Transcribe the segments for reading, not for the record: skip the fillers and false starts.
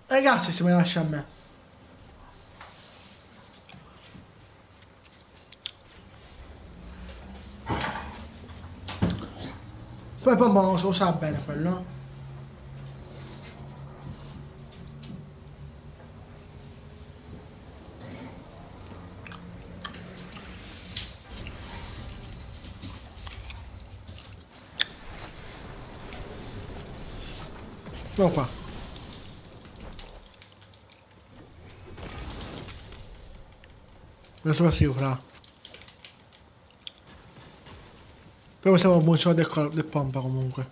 Ragazzi, se me la lascia a me. Poi Pompa non lo sa bene quello. No qua. Me lo trovo io, fra. Però siamo un buon del Pompa comunque.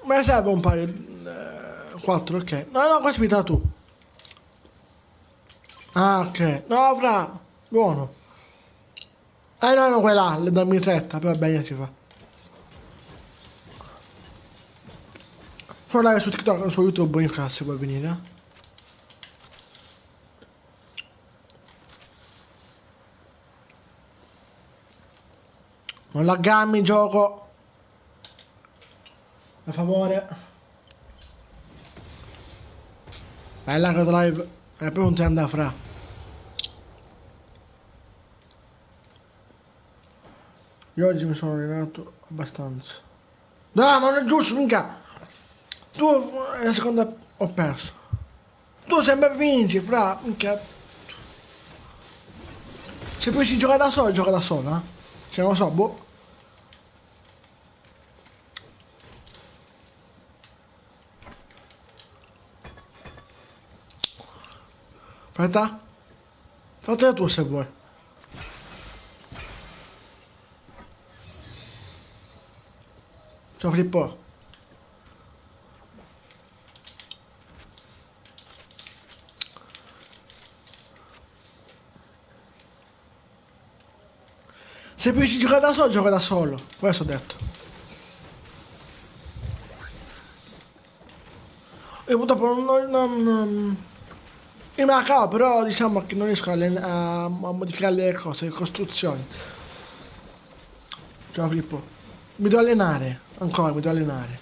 Me ne serve un paio. 4, ok. No, no, questo mi dà tu. Ah, ok. No, fra. Buono. No, no, quella, le dammi retta, però bene ci fa. Però dai, su TikTok, su YouTube in classe puoi venire, eh. Non laggarmi il gioco. Per favore. Bella che drive. E poi non ti andare fra. Io oggi mi sono allenato abbastanza. No, ma non è giusto, minchia. Tu, la seconda, ho perso. Tu sempre vinci, fra, minchia. Se poi si gioca da solo, eh. Se non lo so, boh. Aspetta. Fatela tu se vuoi. Ciao Filippo. Se poi si gioca da solo, gioca da solo. Questo ho detto. E purtroppo io me la cavo, però diciamo che non riesco a modificare le cose, le costruzioni. Ciao Filippo. Mi devo allenare. Ancora, mi devo allenare.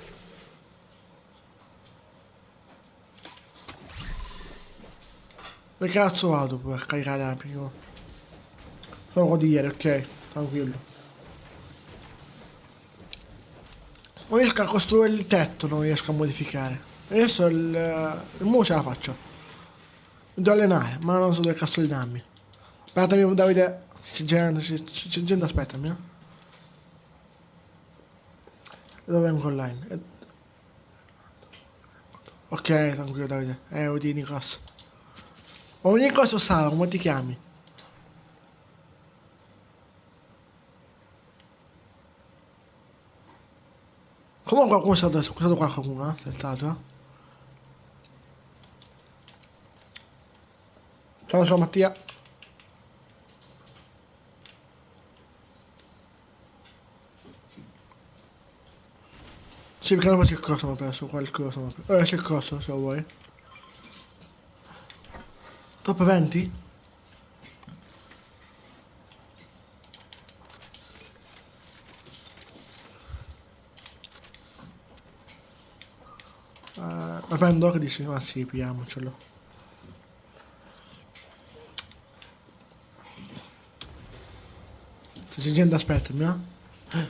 Dove cazzo vado per caricare la prima? Sono di ieri, ok. Tranquillo. Non riesco a costruire il tetto, non riesco a modificare. Adesso il muro ce la faccio. Mi devo allenare, ma non so dove cazzo allenarmi. Aspettami Davide. C'è gente, aspettami, eh. Dove vengo online? Ok, tranquillo Davide. Odi Nikos. Ma Nikos o Sara, come ti chiami? Comunque qualcuno è stato qua qualcuno, eh? È stato, eh? Ciao Mattia. Sì, perché non c'è il coso, mi ho perso qualcosa. C'è il coso, se lo vuoi. Top 20? La prendo, che dici? Ma sì, pigliamocelo. Se c'è gente aspettami, eh.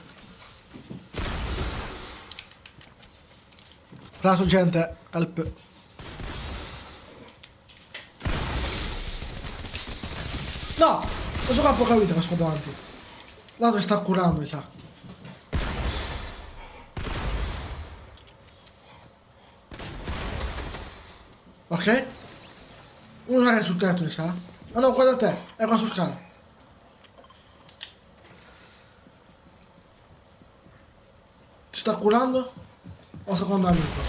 Raso gente, help. No! Questo qua ha poca vita, questo davanti. L'altro sta curando, mi sa. Ok? Uno è sul tetto, mi sa. Ah no, guarda te, è qua su scala. Ti sta curando? O secondo amico?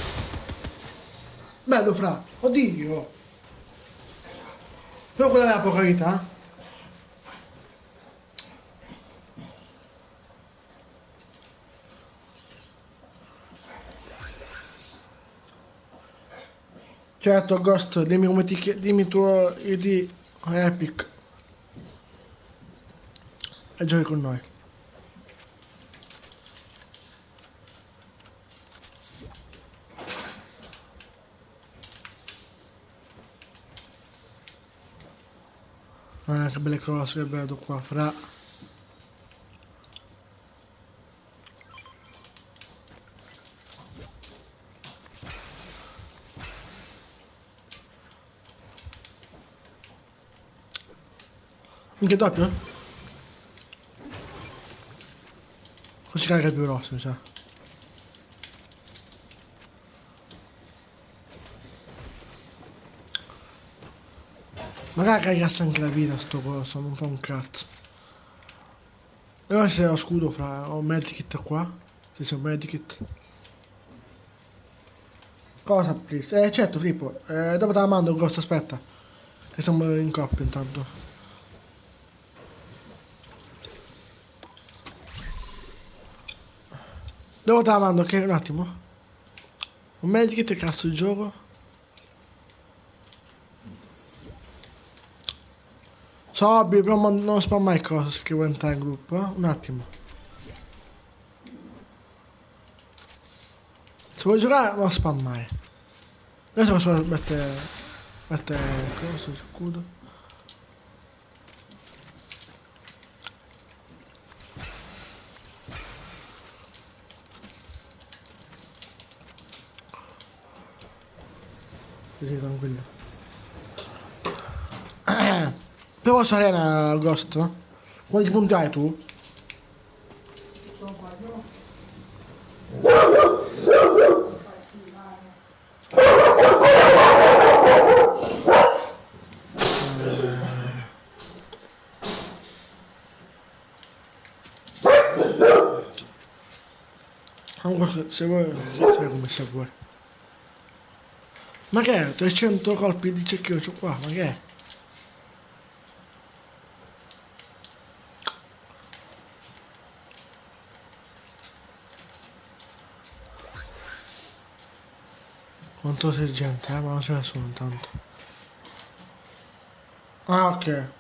Bello, fra. Oddio. Però quella è la poca vita, eh? Certo, Ghost, dimmi come dimmi il tuo ID Epic. e giochi con noi. Che belle cose che vedo qua, fra. Minchia doppio? Così carica il più grosso, mi sa. Magari caricasse anche la vita sto coso, non fa un cazzo. E ora se ho scudo fra, ho medikit qua. Se c'è un medikit. Cosa please? Certo Filippo, dopo te la mando Ghost, aspetta. Che siamo in coppia intanto. Dopo te la mando, ok? Un attimo. Un medikit e cazzo il gioco. So, però non spam mai cosa se che vuoi entrare in gruppo, eh? Un attimo. Se vuoi giocare non spammare. Adesso posso mettere cosa, scudo. Così tranquillo. Però posso arena Ghost, no? Quanti punti hai tu? Comunque se vuoi, sai come se vuoi. Ma che è? 300 colpi di cecchino c'ho qua, ma che è? Quanto sei gente, ma non ce ne sono tanto. Ah, ok.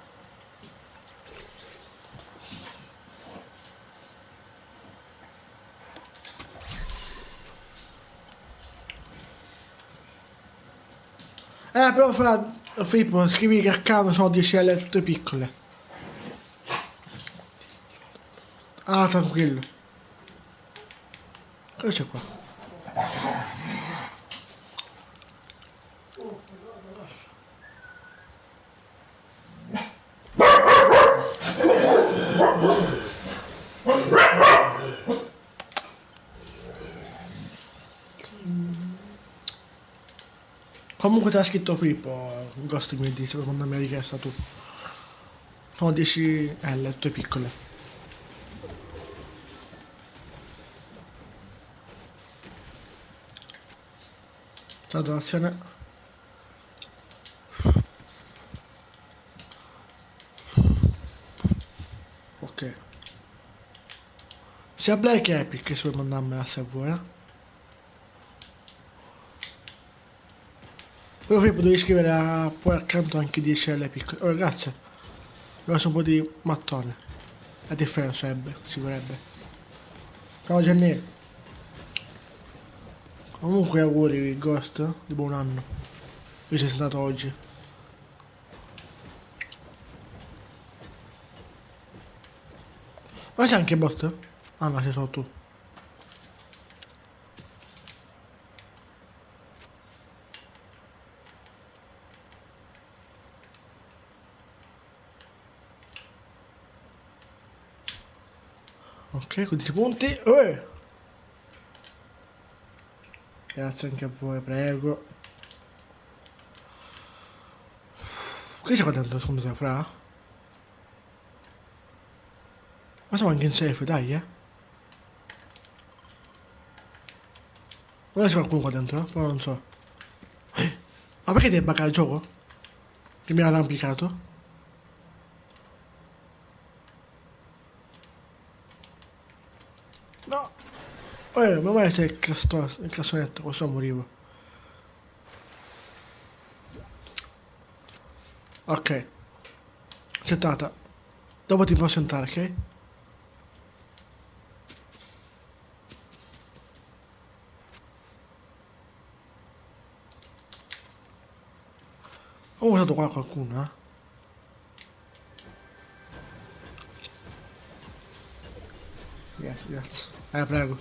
Però fra Filippo, scrivi che accanto sono 10L tutte piccole. Ah, tranquillo. Cosa c'è qua? Comunque te l'ha scritto Filippo, Ghost mi dice, quando mi hai richiesto tu. Sono 10L tutte piccole. Ciao donazione. Ok. Sia Black che Epic che se vuoi mandarmela se vuoi, eh. Però Filippo devi scrivere poi accanto anche 10L piccole. Oh grazie. Ho messo un po' di mattone. La differenza sarebbe, si vorrebbe. Ciao Gianni. Comunque auguri Ghost di buon anno. Mi sei stato oggi. Ma c'è anche bot? Ah no, sei solo tu. Ok, 15 punti. Grazie anche a voi, prego. Che c'è qua dentro secondo te, fra? Ma siamo anche in safe, dai, eh. Non c'è qualcuno qua dentro, però non so. Ma perché devi buggare il gioco? Che mi ha arrampicato? No! Ma mai c'è il cassonetto, questo morivo. Ok, accettata. Dopo ti posso entrare, ok? Ho usato qua qualcuno, Yes, yes. Prego.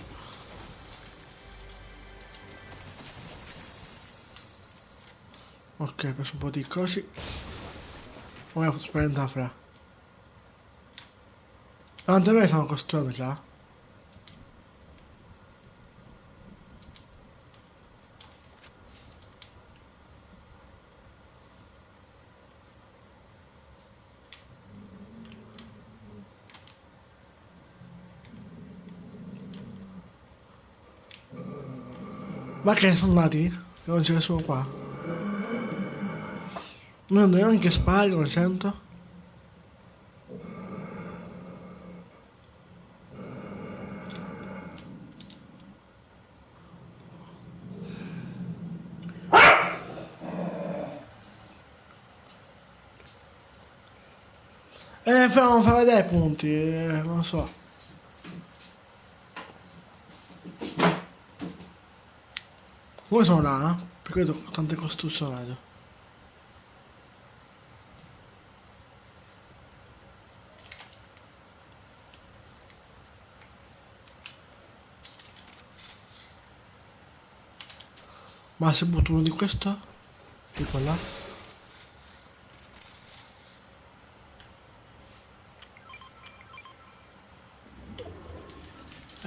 Ok, ho preso un po' di cose. Ora ho spaventare fra. Davanti a me sono costruendo già. Ma che sono andati? Che non c'è nessuno qua. Non neanche spari, non sento. Però non fa vedere i punti, non lo so. Come sono là? Perché vedo tante costruzioni vedo. Ma se butto uno di questo? Di qua là?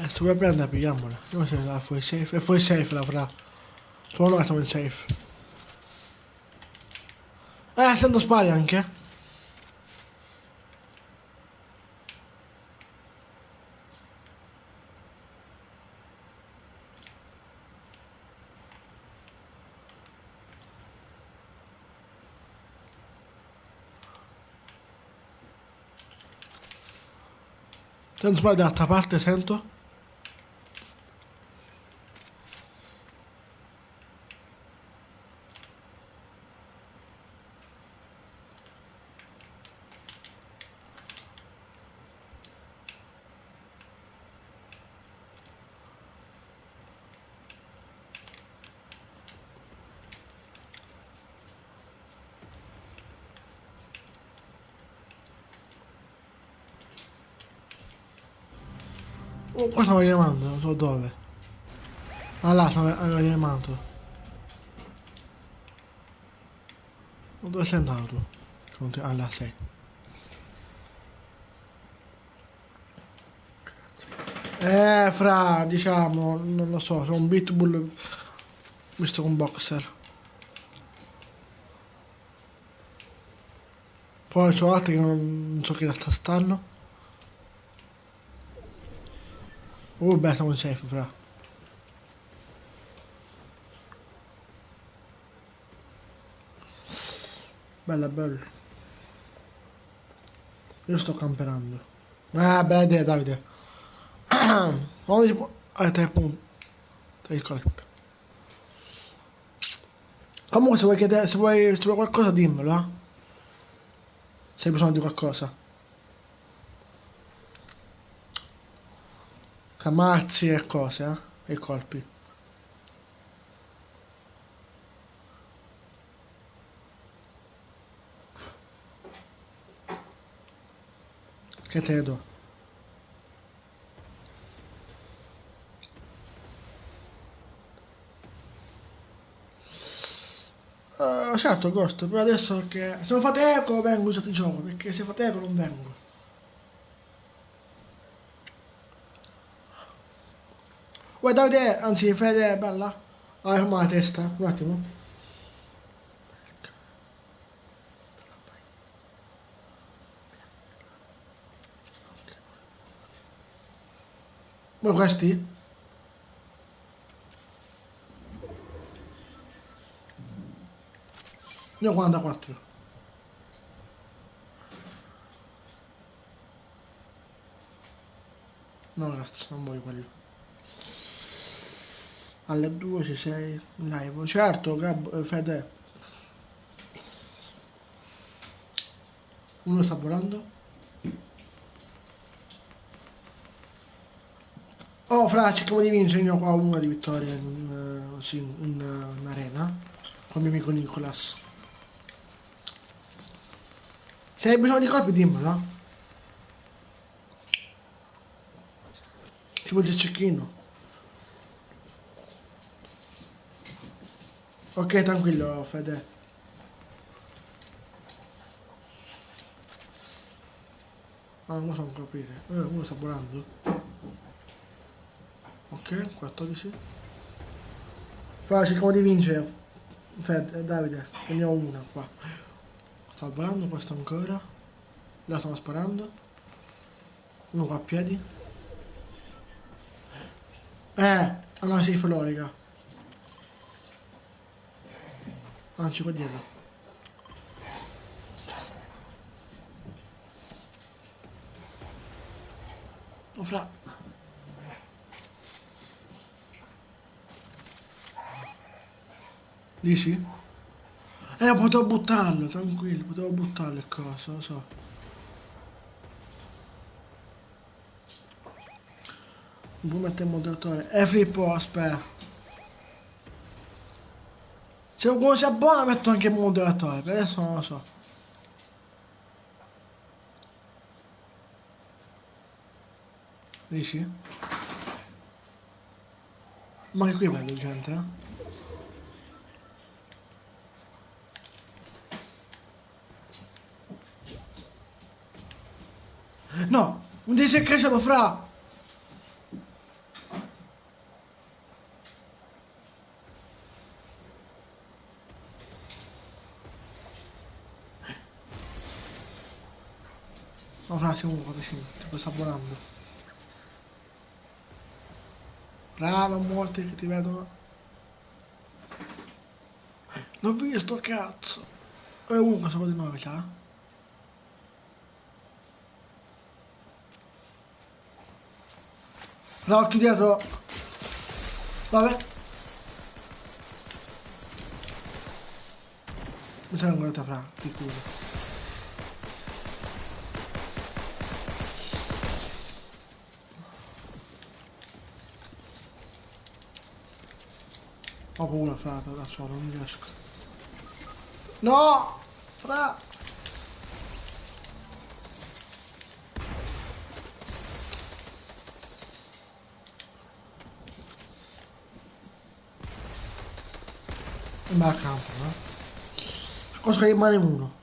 Se vuoi prendere, pigliamola. Non se la fuori safe. È fuori safe la fra. Solo noi siamo in safe. Sento spari anche. Sento spari dall'altra parte, sento. Oh, qua stanno chiamando, non so dove. Ah là, hanno chiamato. Dove sei andato tu? Ah là sei. Fra, diciamo, non lo so, sono un pitbull visto con boxer. Poi c'ho altri che non so che realtà stanno. Beh, siamo safe, fra. Bella, bella. Io sto camperando. Bella idea, Davide. Non si può... 3 punti. 3 colpi. Comunque se vuoi chiedere, se vuoi qualcosa dimmelo, Se hai bisogno di qualcosa. Camazzi e cose, E colpi. Che te ne do? Certo, Ghost, però adesso che... Se non fate eco vengo usato il gioco, perché se fate eco non vengo. Vuoi Davide, anzi Fede, bella? Ah, ferma la testa, un attimo. Vuoi questi? Ne ho 44. No ragazzi, non voglio quello. Alle 2 ci sei in live. Certo, Fede. Uno sta volando. Oh, fra, cerchiamo di vincere. Io qua una di vittoria in arena. Con mio amico Nicolas. Se hai bisogno di colpi dimmelo. Tipo il cecchino. Ok, tranquillo, Fede. Ah, non lo so capire. Uno sta volando. Ok, 14. Fa, cerchiamo di vincere. Fede, Davide, ne ho una qua. Sta volando questo ancora. Là stanno sparando. Uno qua a piedi. Allora sei florica. Anzi, qua dietro. Oh, fra. Dici? Potevo buttarlo, tranquillo, potevo buttarlo il coso, lo so. Non può mettere il moderatore. Flippo, aspetta. Se uno si abbona metto anche il moderatore, per adesso non lo so. Dici? Ma che qui vedo gente, No! Non dice che ce lo fra! No, fra, c'è uno qua vicino, tipo sta volando. Fra, non morti che ti vedono. L'ho visto, cazzo! E uno sopra di noi, sa? Fra, occhio dietro! Vabbè! Mi sono guardata fra, ti curo. Ho paura, fra, da solo, non riesco. No! Fra! E va a campo, no? Cosa rimane uno?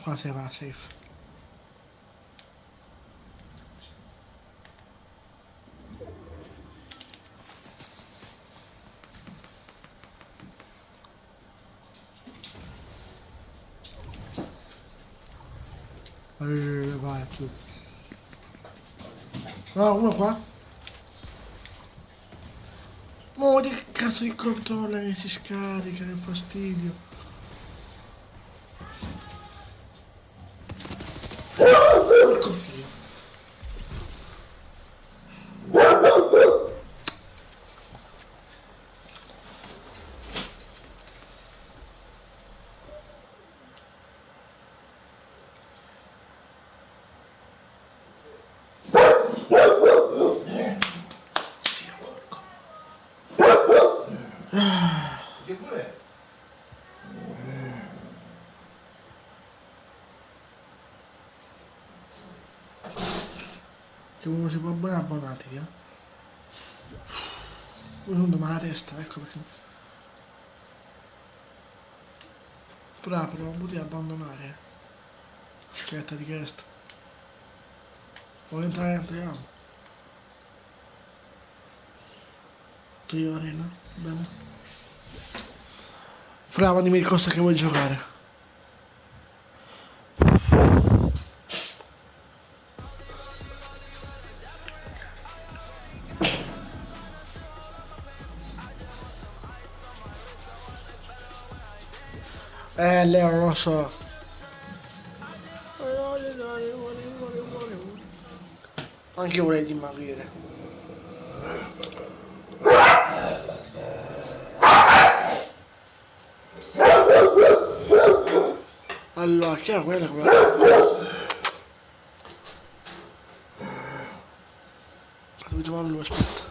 Qua si va, safe. Vai, tu. No, uno qua? Ma di che cazzo di controller che si scarica, che fastidio. Porco Dio. Dio, porco. Che pure? Se uno si può abbonare, abbonatevi, Uno non ma la testa, ecco perché. Fra, però non potevi abbandonare. Aspetta, richiesto. Vuoi entrare, entriamo. Trio arena, bene. Fra, ma dimmi cosa che vuoi giocare. Leo, non lo so. Anche io vorrei dimagrire. Allora, chi è quella? Aspetta, vediamo lui, aspetta.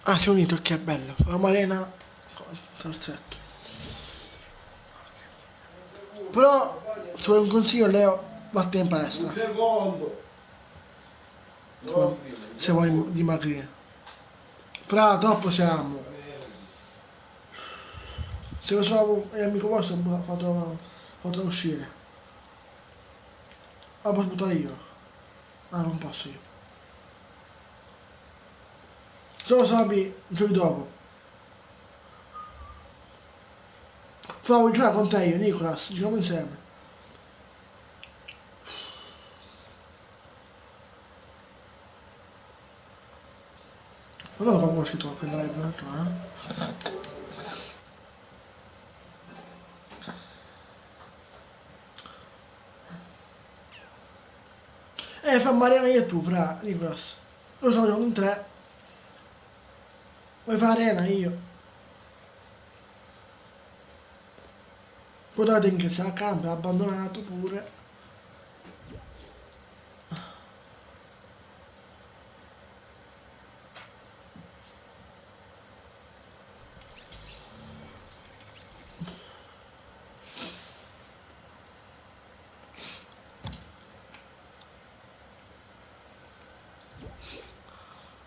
Ah, si è unito, che bello. Facciamo arena con terzetto. Però, se vuoi un consiglio, Leo, vattene in palestra. Un secondo. Se vuoi dimagrire. Fra, troppo siamo. Se lo so, è amico vostro, fatelo uscire. Ah, posso buttare io. Ah, non posso io. Se lo sapi, giochi dopo. Fra, vuoi giocare con te io, Nicolas? Giochiamo insieme. Ma non lo come scritto per live, fa Mariana io e tu, fra, Nicolas. Lo so, giocando in tre. Vuoi fare arena io? Potete che c'è a campo, è abbandonato pure.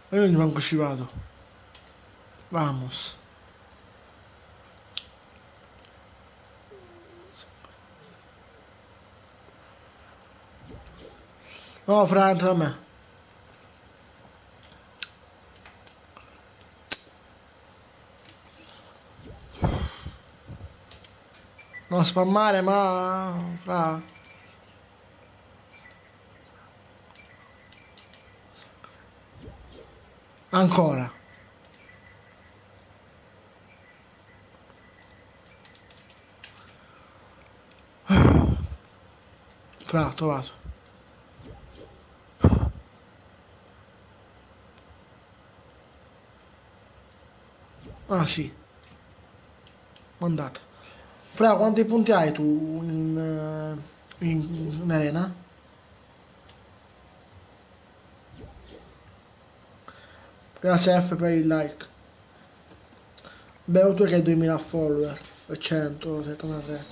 E io gli manco ci vado. Vamos. No, fra, entra da me. Non spammare, ma... Fra... Ancora. Fra, trovato. Ah, sì. Mandato. Fra, quanti punti hai tu in arena? Grazie F per il like. Bevo tu che hai 2000 follower e 173.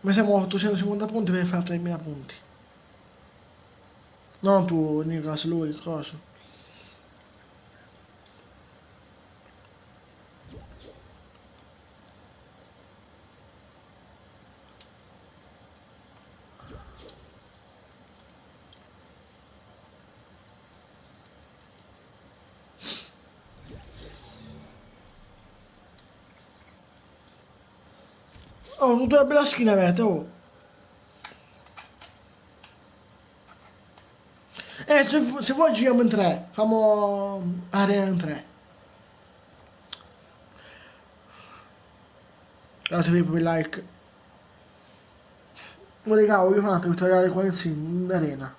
Ma siamo a 850 punti per fare 3000 punti. Non tu, Nicolas, lui, cosa? Oh, tutta una bella skin avete, oh. Se vuoi giriamo in tre, famo arena in tre. Grazie per il like. Raga, voglio fare un altro tutoriale qua in arena.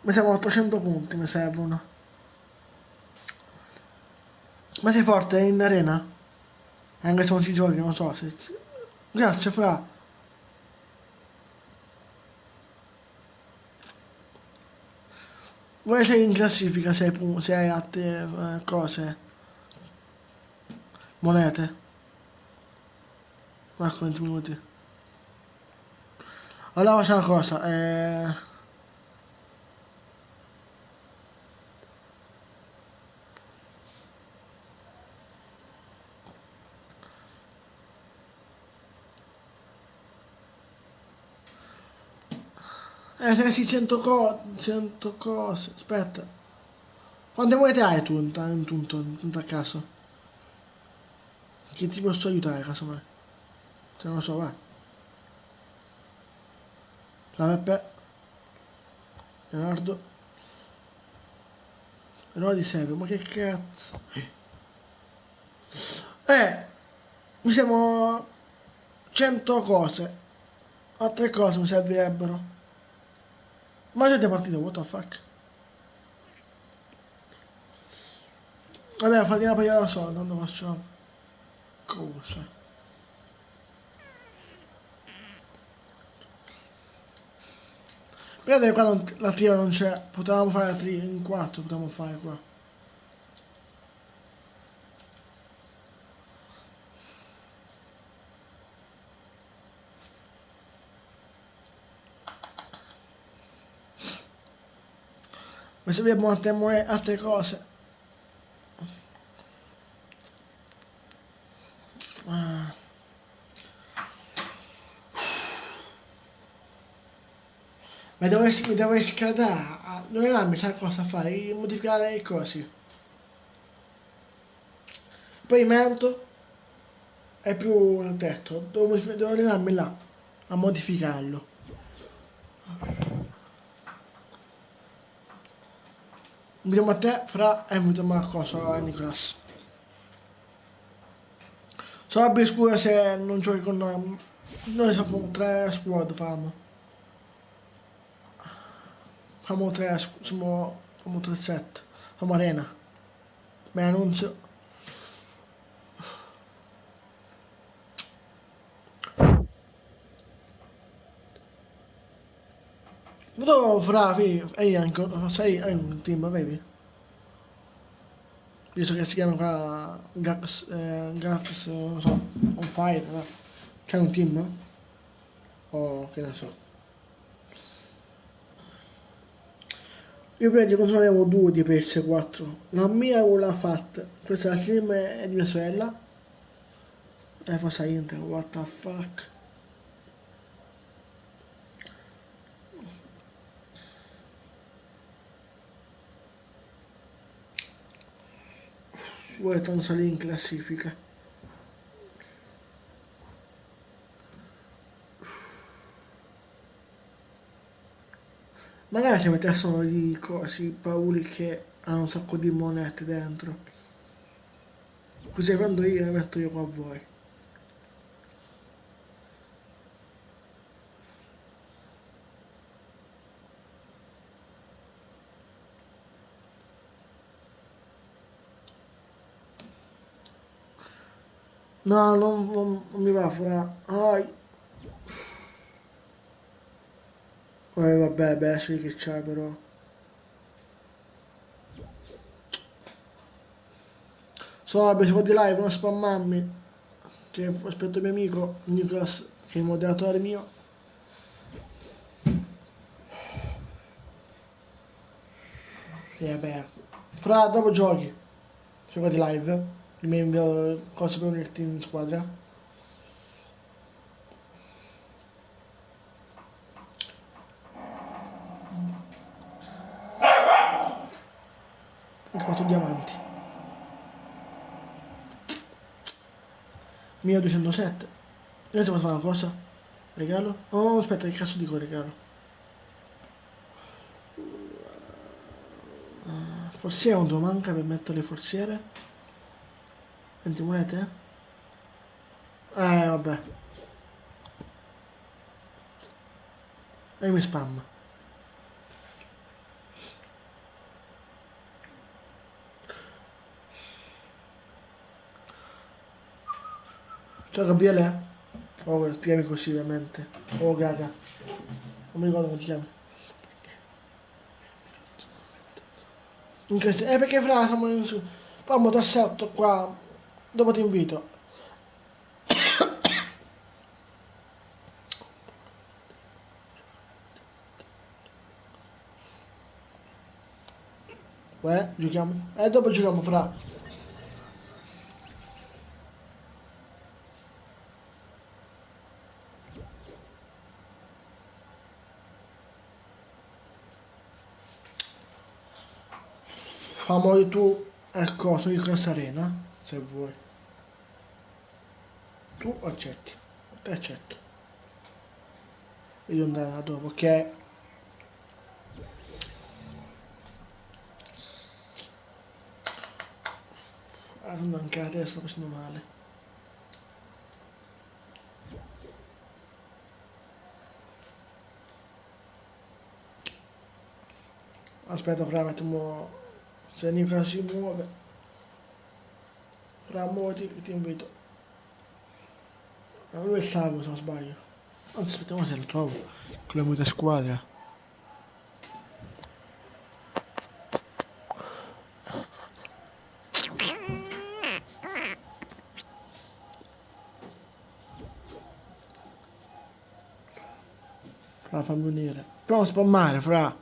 Mi servono 800 punti, mi servono. Ma sei forte in arena? Anche se non ci giochi, non so se... Grazie, fra. Vuoi sei in classifica, se hai altre cose, monete. Marco 20 minuti. Allora facciamo una cosa, se sì, 100 cose, aspetta. Quante monete hai tu in tal caso? Che ti posso aiutare, casomai? Se non lo so, vai. Ciao Peppe, Leonardo, eroe di Sevio, ma che cazzo? Mi servono 100 cose. Altre cose mi servirebbero. Ma siete partite, what the fuck? Vabbè, fate una paia da solo, tanto faccio una cosa. Guardate qua la trio non c'è. Potevamo fare la trio in 4, potevamo fare qua. Ma se abbiamo altre cose. Ah. Mi devo riscaldare. Non è mi sa cosa fare, modificare i cosi. Pavimento è più il tetto. Devo allenarmi là a modificarlo. Andiamo a te, Fra, e vediamo a cosa a Nicolas. Sarebbe scusa se non giochi con noi. Noi siamo 3 squad, famo. Famo 3, famo 3 set. Famo arena. Me annuncio. Ma tu, Fra, hai un team, avevi? Visto che si chiama qua Gax, non so, on fire, no? C'è un team? No? O che ne so. Io prima di console avevo 2 di PS4. La mia avevo la FAT. Questa è la Slim è di mia sorella. E Forza Inter, what the fuck. Vuoi tanto salire in classifica. Magari ci mettessero i cosi, pauri che hanno un sacco di monete dentro. Così quando io le metto io qua a voi. No, non mi va fra. Ai. Vabbè, beh, sì che c'è però. So, vabbè, si può di live, non spammarmi. Che aspetto il mio amico, Nicolas, che è il moderatore mio. E vabbè. Fra, dopo giochi. Si può di live. Mi invio cose per unirti in squadra. Ho 4 diamanti. 1207. Io ti posso fare una cosa? Regalo? Oh, aspetta, che cazzo dico regalo? Forziere quanto manca per mettere le forziere? 20 monete? Vabbè. E mi spamma. Ciao Gabriele? Oh, ti chiami così ovviamente. Oh Gaga. Non mi ricordo come ti chiami. Perché fra siamo in su. Poi trassetto qua. Dopo ti invito. Giochiamo. Dopo giochiamo fra. Fammi tu ecco, su questa arena. Se vuoi. Tu accetti. Te accetto. Io andare dopo, ok? Anche la testa facendo male. Aspetta, fra, mettiamo. Se Nicola si muove. Fra, muoviti, ti invito. Lui è salvo se non sbaglio. Anzi, aspettiamo se lo trovo. Con le mute squadra. Fra, fammi unire. Però non si può male, fra.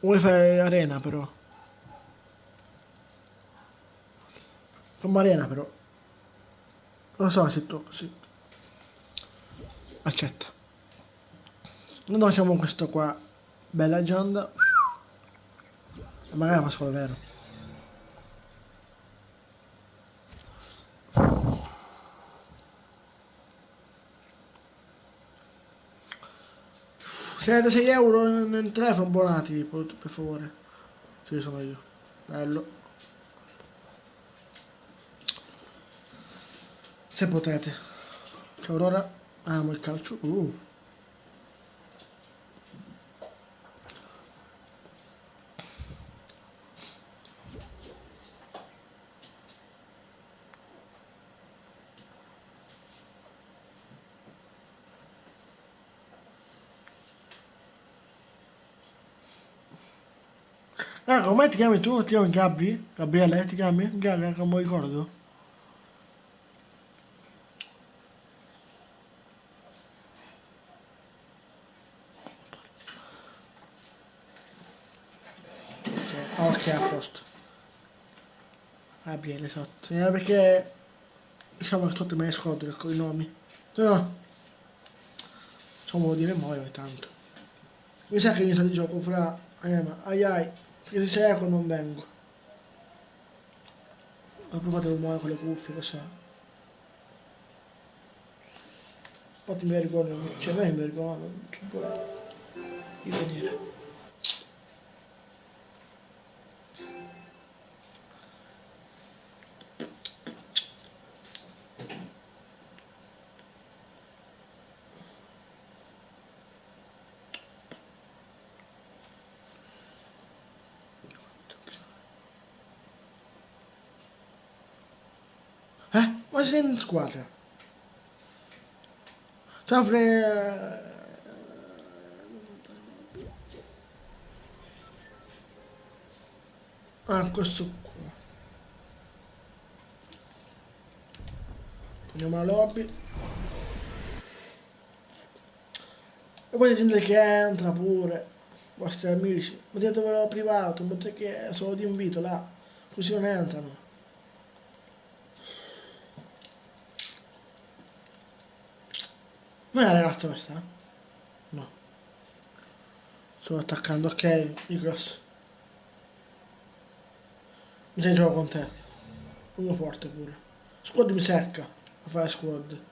Vuoi fare arena, però. Fammi arena, però. Non lo so se tu... Sì. Accetta. Noi facciamo questo qua. Bella Gianda. E magari fa solo vero. Se avete 6 euro nel telefono abbonati, per favore. Sì, sono io. Bello. Se potete. Ciao Aurora. Amo il calcio. Come ti chiami tu? Ti chiami Gabri? Gabriele, ti chiami? Gaga, non mi ricordo. Ok, a posto. Gabriele, esatto. Perché diciamo che tutti me ne scordo con i nomi. No, insomma, di memoria ogni tanto. Mi sa che inizio di gioco fra... ma ai ai, perché se sei eco non vengo. Ho provato a muovere con le cuffie, lo so. Infatti mi ricordo, cioè me mi ricordo, non ci vuoi di venire. Ma sei in squadra? Tu avrei... Ah, questo qua. Prendiamo la lobby. E poi c'è gente che entra pure. Vostri amici. Mettetevelo privato, mettete che è solo di invito là. Così non entrano. Non è la ragazza questa? No. Sto attaccando, ok, Nicros. Mi sei gioco con te. Uno forte pure. Squad mi secca. A fare squad.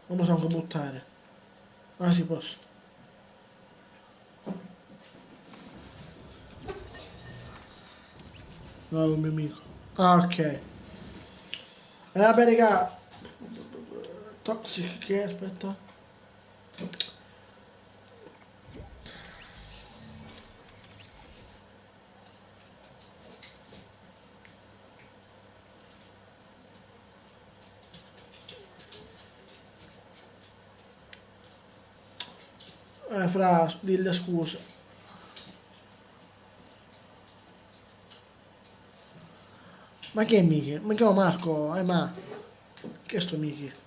Non lo so anche buttare. Ah, si posso. No, è un mio amico. Ah, ok. Vabbè, raga. Toxic che? Aspetta. Fra, dille scusa. Ma che è Miki? Mi chiamo Marco, ma... Che è sto Miki?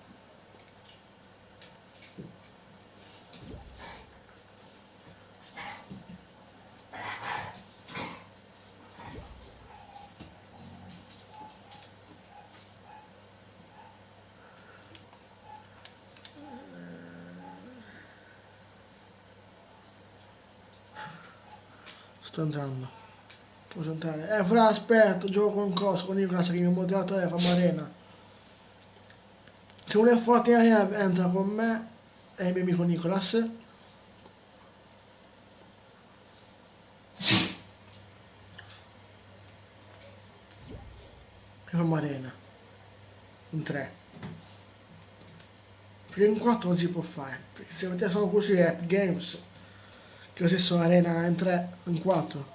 Sto entrando. Posso entrare? Fra, aspetta, gioco con cosa? Con Nicolas che mi ha moderato fammi arena. Se uno è forte in arena entra con me e il mio amico Nicolas. Che fammi arena. In 3. Perché in 4 non si può fare. Perché se mettete solo così è Epic Games. Che lo stesso arena in 3, in 4.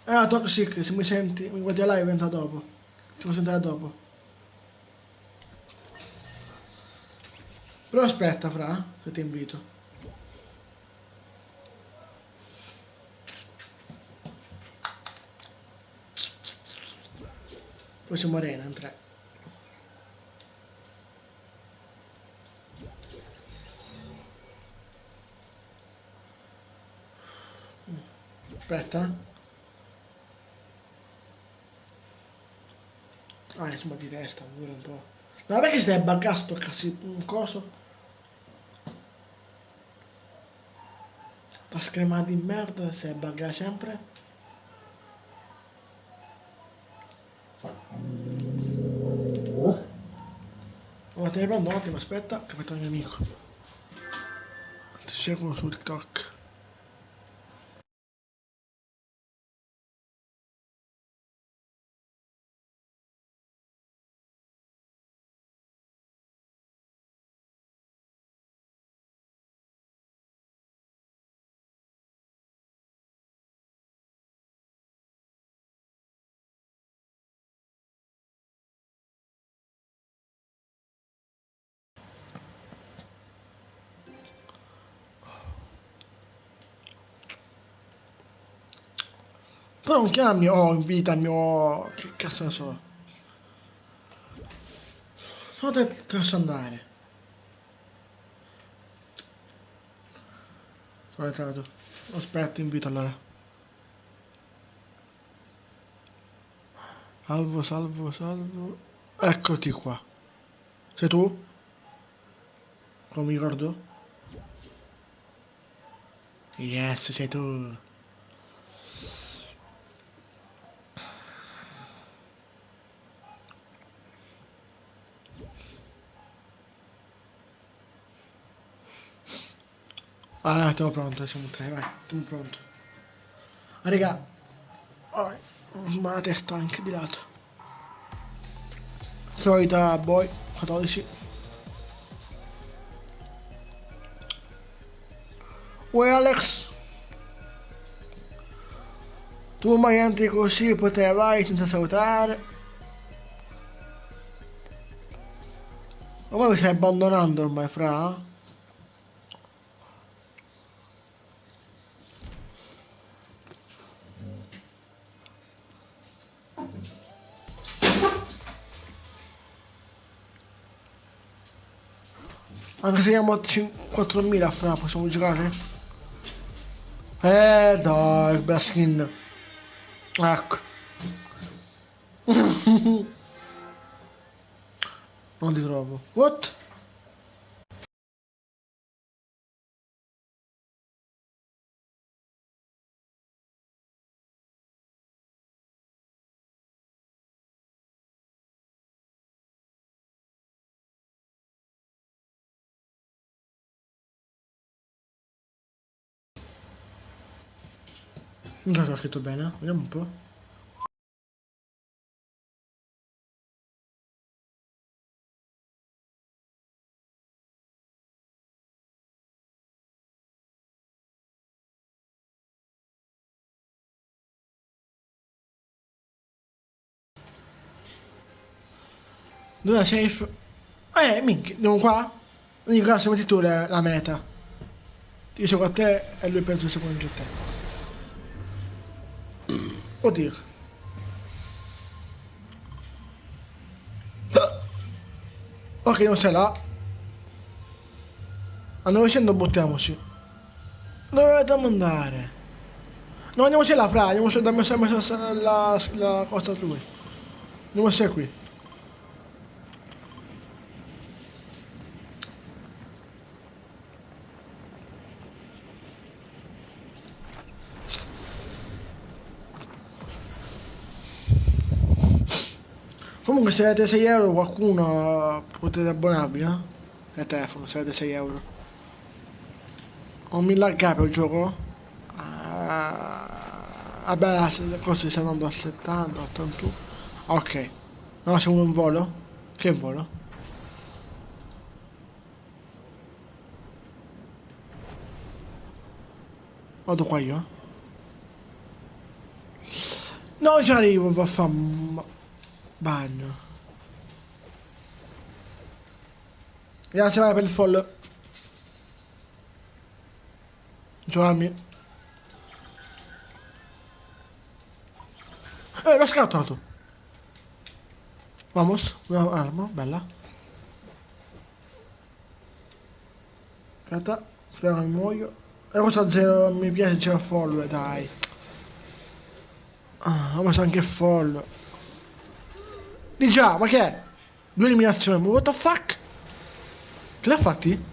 Ah, Toxic, se mi senti, mi guardi live entra dopo. Ti posso entrare dopo. Però aspetta, fra, se ti invito. Facciamo arena in 3. Aspetta. Ah, insomma di testa, pure un po'. No, perché stai buggato così un coso? La schermata di merda si bugga sempre. Ma te ne prendo un attimo, aspetta, che metto il mio amico. Ti seguono su TikTok. Però non chiami, oh, invitami, oh, che cazzo ne so. No, te lascio andare. Sono entrato. Aspetta, invito allora. Salvo, salvo, salvo. Eccoti qua. Sei tu? Come mi ricordo? Yes, sei tu. Ah, no, siamo pronto, siamo tre, vai, siamo pronto. Ah, raga. Oh, ma la testa anche di lato. Solita boy, 14. Uè Alex, tu mai entri così, poi te ne vai senza salutare. Ormai mi stai abbandonando ormai, fra? Anche se siamo a 4.000 fra, possiamo giocare? Dai, bella skin. Ecco. Non ti trovo. What? Non ho scritto bene, vediamo un po'. Dove è safe? Minchia, andiamo qua? Quindi qua se metti tu la meta. Io gioco a te e lui penso sia anche a te. Oddio. Ok, non sei là. Andiamo scendo, buttiamoci. Dove dobbiamo andare? No, andiamoci là, fra, andiamoci da la cosa a lui. Andiamoci qui. Comunque se avete 6 euro qualcuno potete abbonarvi, no? Al telefono, se avete 6 euro. Ho 1000 HP il gioco? Vabbè, le cose stanno andando a 70, 81. Ok. No, siamo in volo? Che in volo? Vado qua io? Non ci arrivo, bagno. Grazie vai per il follow. Giovanni. L'ho scattato. Vamos, una arma, bella. Aspetta, spero che non muoio. E questo zero mi piace, c'era follow, dai. Ah, ho messo anche follow. Di già, ma che è? 2 eliminazioni, ma what the fuck? Che l'ha fatti?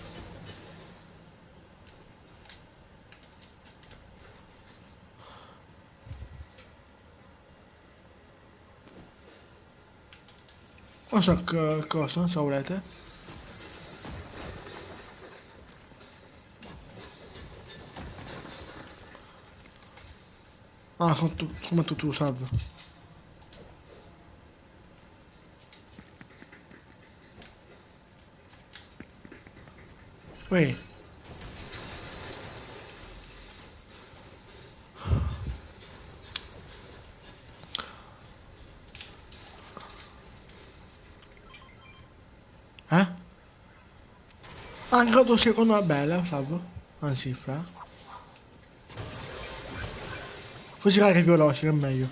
Non so che cosa, non so volete. Ah, come tu, salvo. Ui. Eh? Anche tu secondo me bella, salvo. Anzi, fra. Così carica più veloce, che è meglio.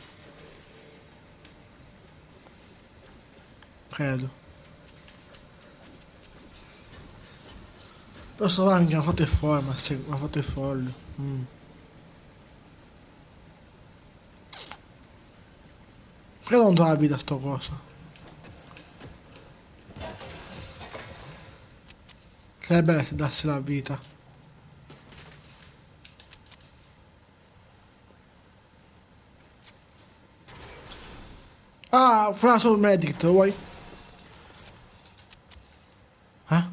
Credo. Però sto anche mi ha fatto il folle, mi ha fatto il folle. Perché non do la vita a sto coso? Sarebbe bello se dassi la vita. Ah, fra sul medikit, lo vuoi? Eh?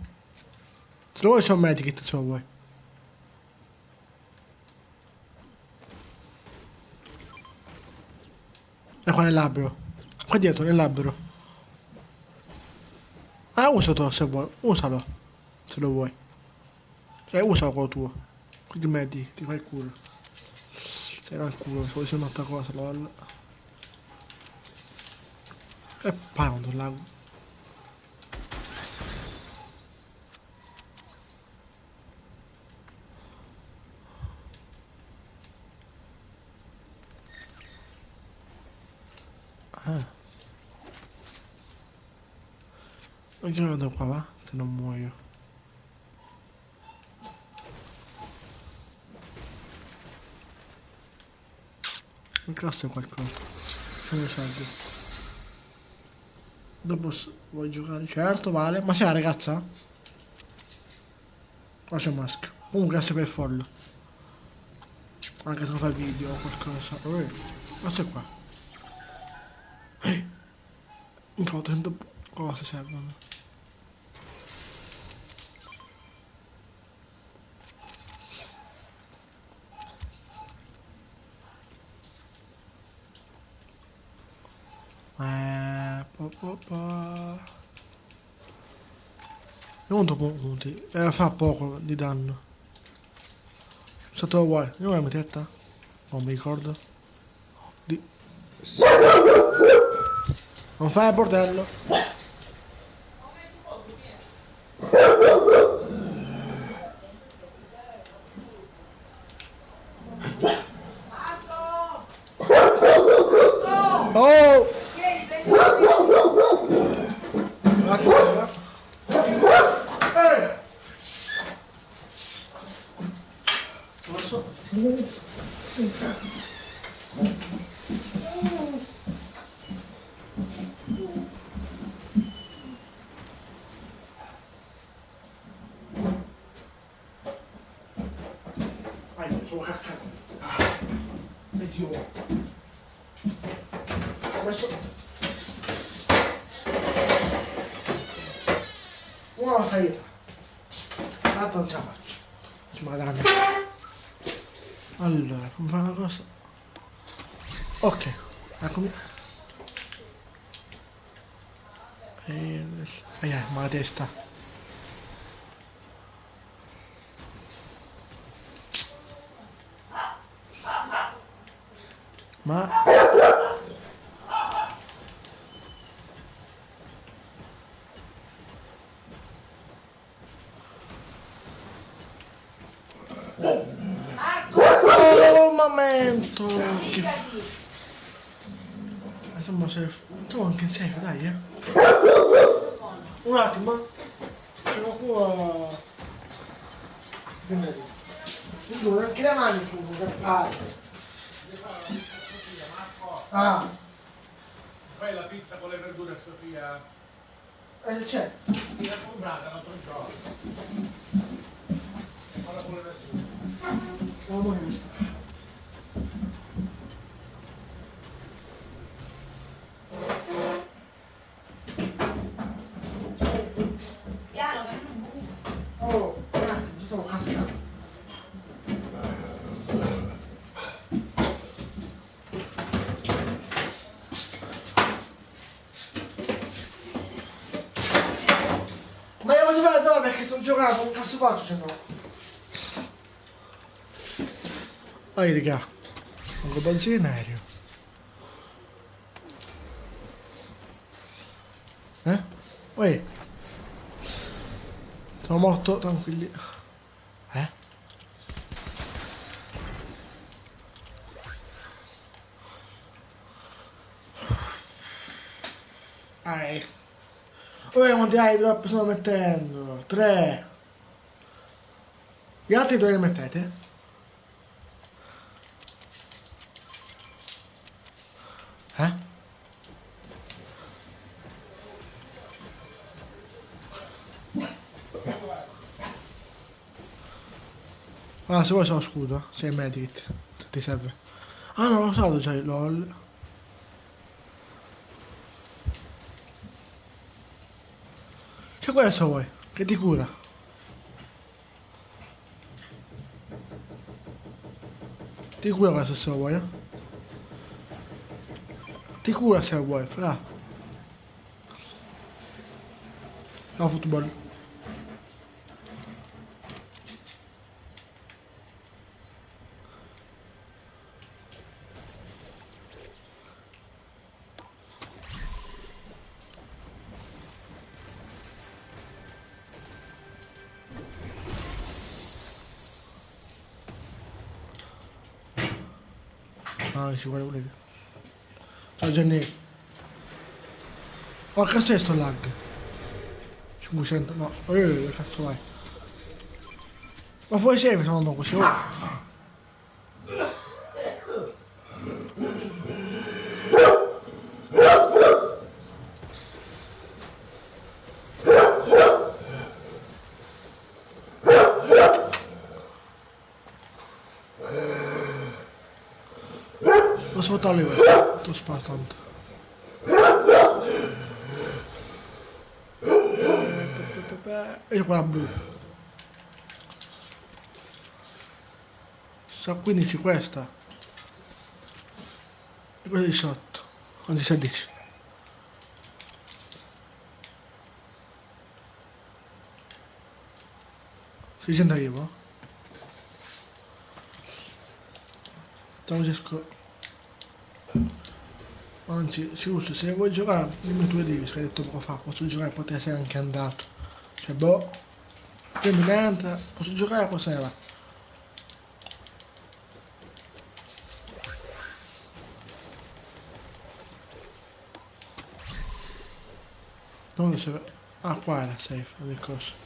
Se lo vuoi c'è un medikit, se lo vuoi. E qua nell'albero. Qua dietro, nell'albero. Ah, usalo se vuoi. Usalo. Se lo vuoi. Usalo quello tuo. Quindi metti, ti fai il culo. Sei il culo, se vuoi sia un'altra cosa, lol. E pound là. E che vado qua, va? Se non muoio. Mi cazzo è qualcosa. Come salgo? Dopo vuoi giocare? Certo, vale. Ma sei la ragazza? Qua c'è un maschio. Comunque grazie per il follow. Anche se non fa video o qualcosa. Questo è qua. Mica 800 cose servono. Po. Quanto punti? Fa poco di danno. Se te lo vuoi. Io vuoi mettetta? Non mi ricordo. Di... Non fai il bordello. Oh! Un attimo. Posso? Vai, sono cascato. Oddio. Ho messo... Una salita. L'altra non ce la faccio. Madonna. Allora, come fare una cosa? Ok, eccomi. E adesso... ma la testa. Ma... Oh, momento! Che... Insomma, se... Tu anche in safe, dai, Un attimo. Sono qua. Sicuro, anche le mani fumo, cappare. Ah, Fai la pizza con le verdure a Sofia? c'è. Sì, l'ho comprata l'altro giorno. Falla con le verdure. Vamo questo. Piano, che non buco. Oh, un attimo, sto cascando. Ma io voglio fare dove perché sto giocando, un cazzo faccio se no. Vai raga, un cobalzino in aereo. Uè, sono morto, tranquilli. Eh? Vai. Uè, quanti airdrop sto mettendo? 3. Gli altri dove li mettete? Eh? Ah, se vuoi so scudo, sei medikit, se ti serve. Ah, non lo so, tu c'hai lol. Che questo vuoi? Che ti cura? Ti cura questo se lo vuoi, eh? Ti cura se lo vuoi, fra. No, football. Ah, ci vuole pure. Ciao Gianni. Oh, cazzo è sto lag? 500, no. Che cazzo vai? Ma fuori sempre sono così, oh. Posso buttarlo io questo? Tu spara tanto. E quella blu. Sta a 15 questa. E quella 18. Anzi 16. 600 arrivo. Francesco. Anzi, Sirius, se vuoi giocare, dimmi tu le devi, che hai detto poco fa. Posso giocare, poi te ne sei anche andato. Cioè, boh. Prendi ne entra, posso giocare, poi se ne va. Dove se... Ah, qua era safe, del corso.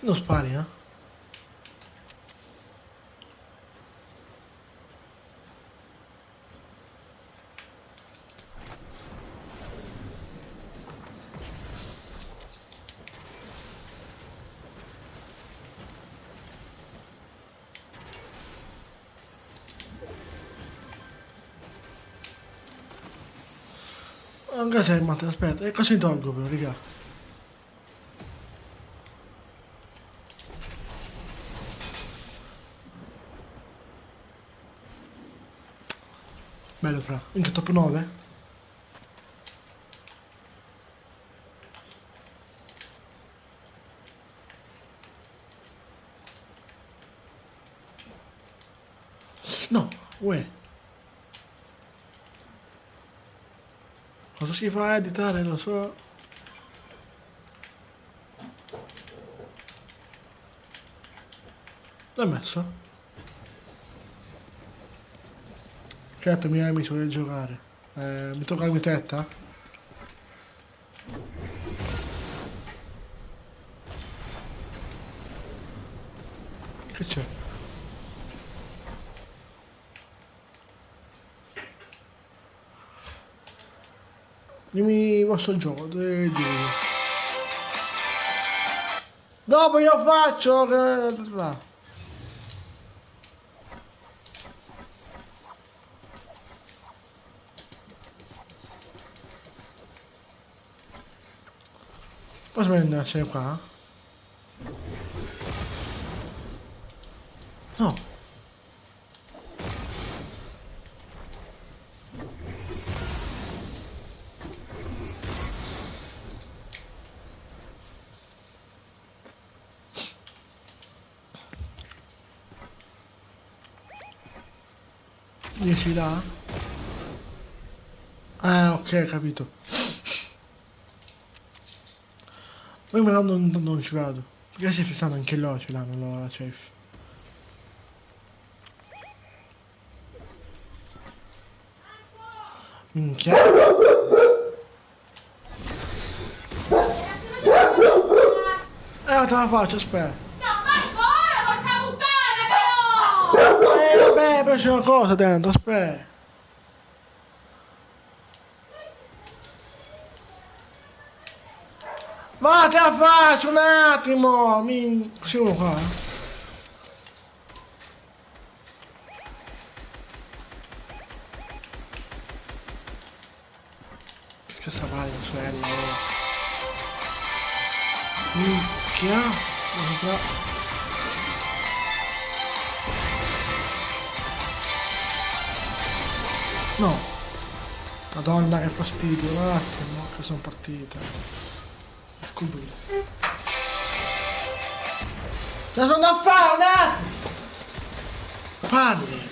Non spari, eh? Anche se matta, aspetta, e cosa mi tolgo però, raga? Bello fra, anche top 9? No, uè. Cosa si fa a editare, lo so. L'hai messo? Certo, miei amici voglio giocare. Mi tocca la mia testa? Che c'è? Dimmi il vostro gioco, dimmi. Dopo io faccio... Va. Posso prendercene qua? No. Dici là? Ah, ok, capito. Poi me non ci vado. Perché si fanno anche loro, ce l'hanno loro la safe. Minchia. Te la faccio, aspetta. No, ma ancora, porca puttana, però! Vabbè, però c'è una cosa dentro, aspetta. Ma te la faccio un attimo! Così uno qua? Che cazzo vale la sorella? Oh. Minchia! No! Madonna che fastidio, un attimo che sono partita. Scusami. Te la sono da fare un attimo! Parli!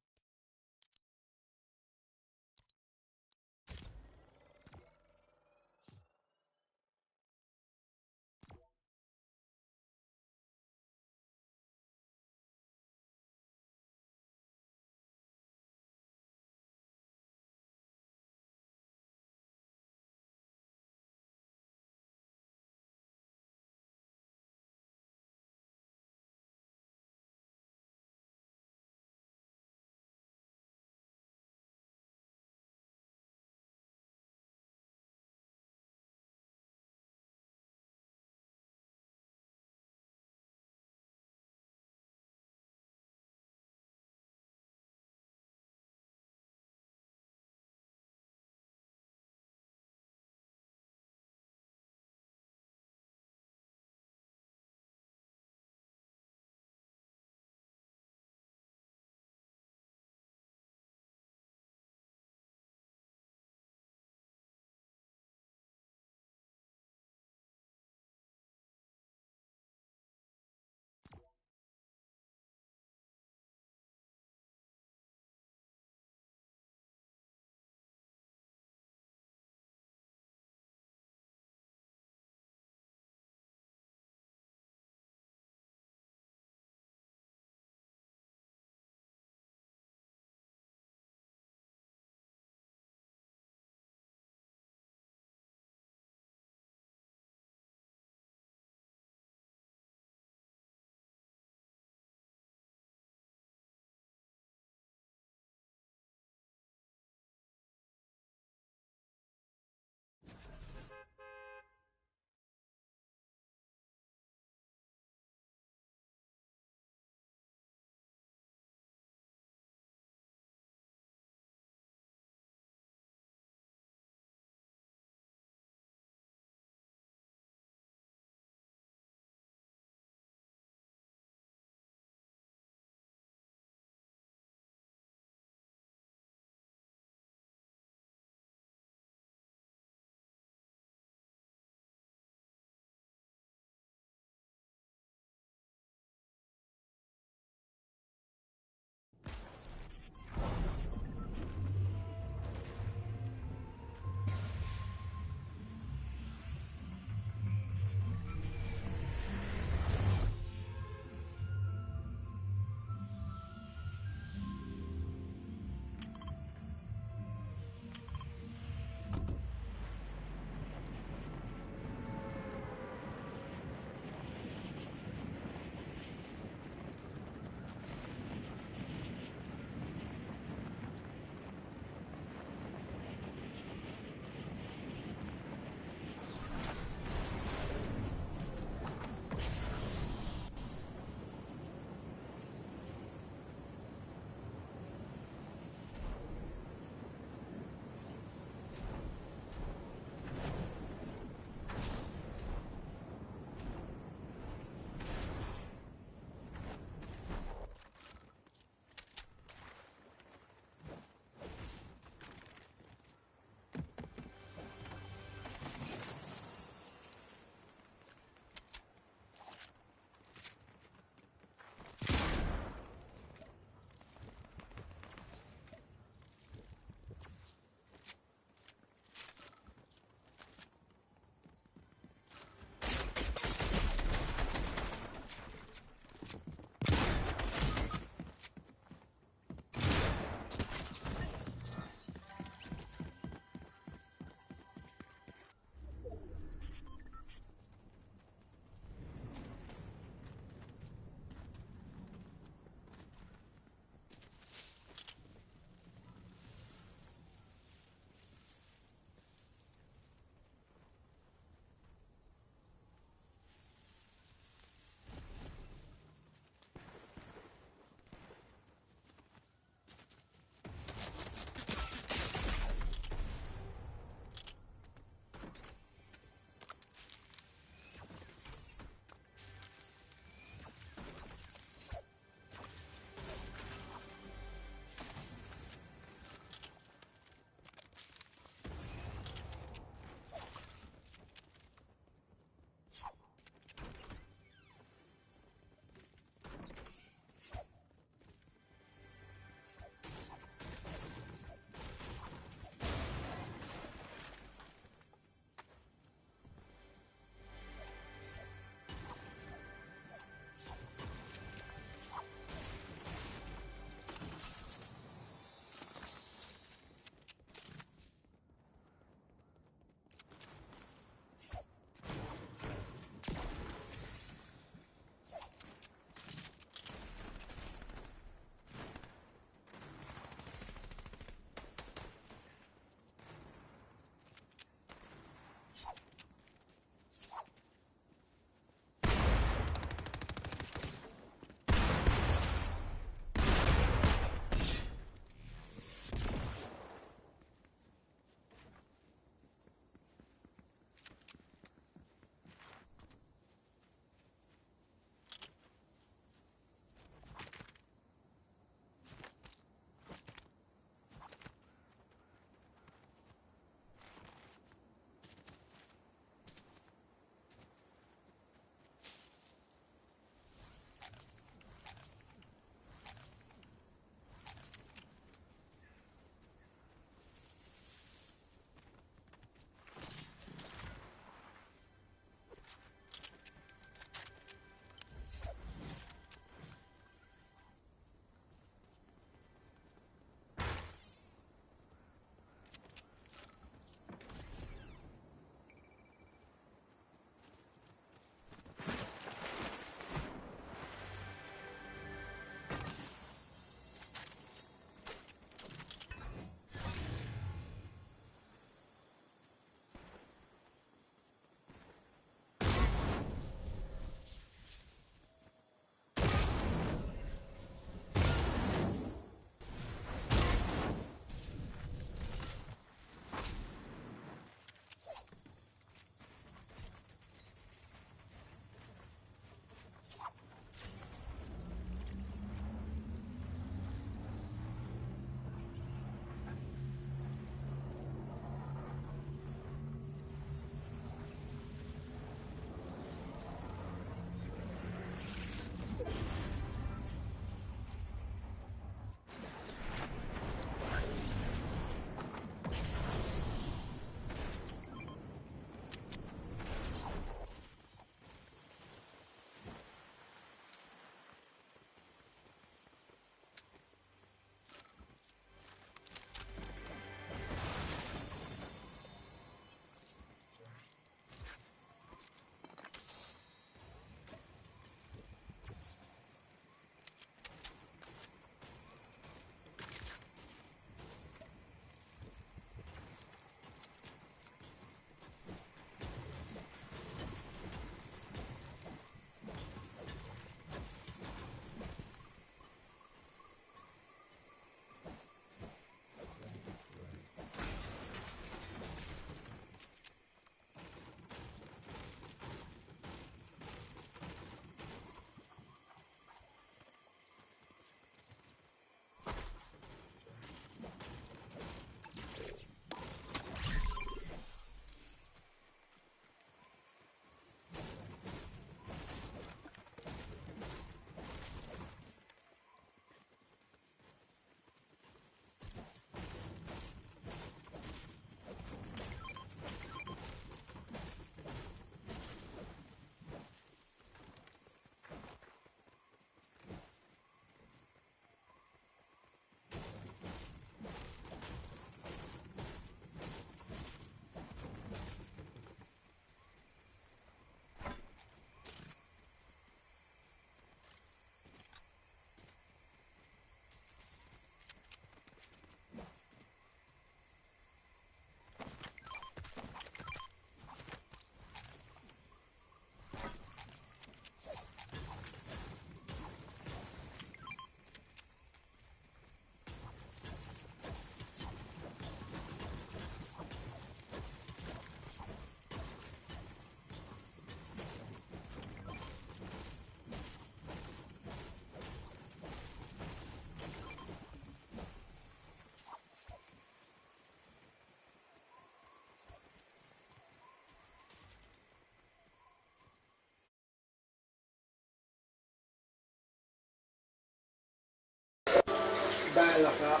bella fra.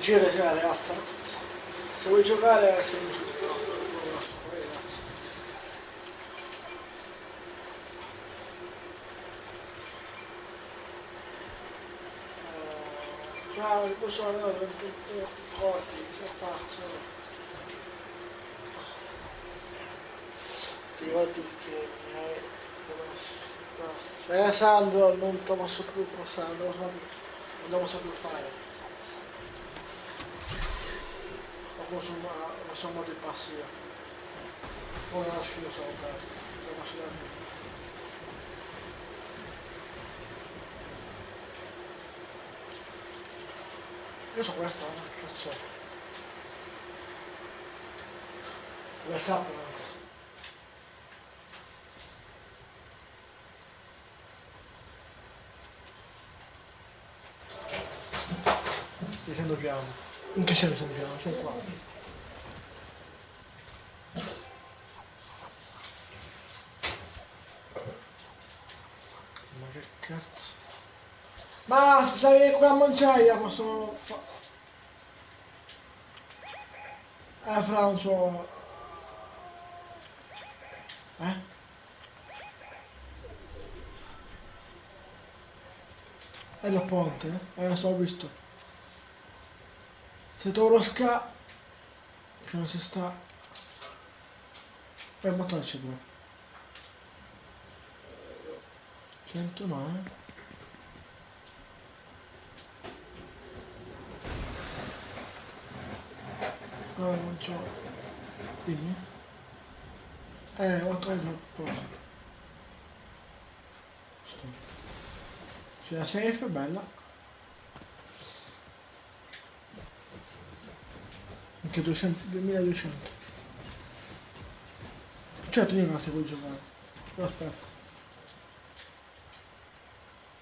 Gira c'è la ragazza. Se vuoi giocare siamo su. No, non so, ragazzi. Ciao, posso andare tutto forti, che faccio? Ti ricordi che mi hai promesso? Sandro, non te lo posso più passare, non lo posso più fare. Ho so modo di passi io. Poi non schifo sopra. Lo posso dare. Io so questa, cazzo. Dove sta però? Mi sento piano. In che senso sento piano? Sono qua. Ma che cazzo? Ma se stai qua a mangiare posso fra non so. È la ponte? So, ho visto. Se trovo lo sca... che non si sta... ma tolci però. 100 no, No, non c'ho. Dimmi. Ho tolto il posto. C'è la safe, bella. Anche 200, 2200. Certo, io se vuoi giocare. Però aspetta.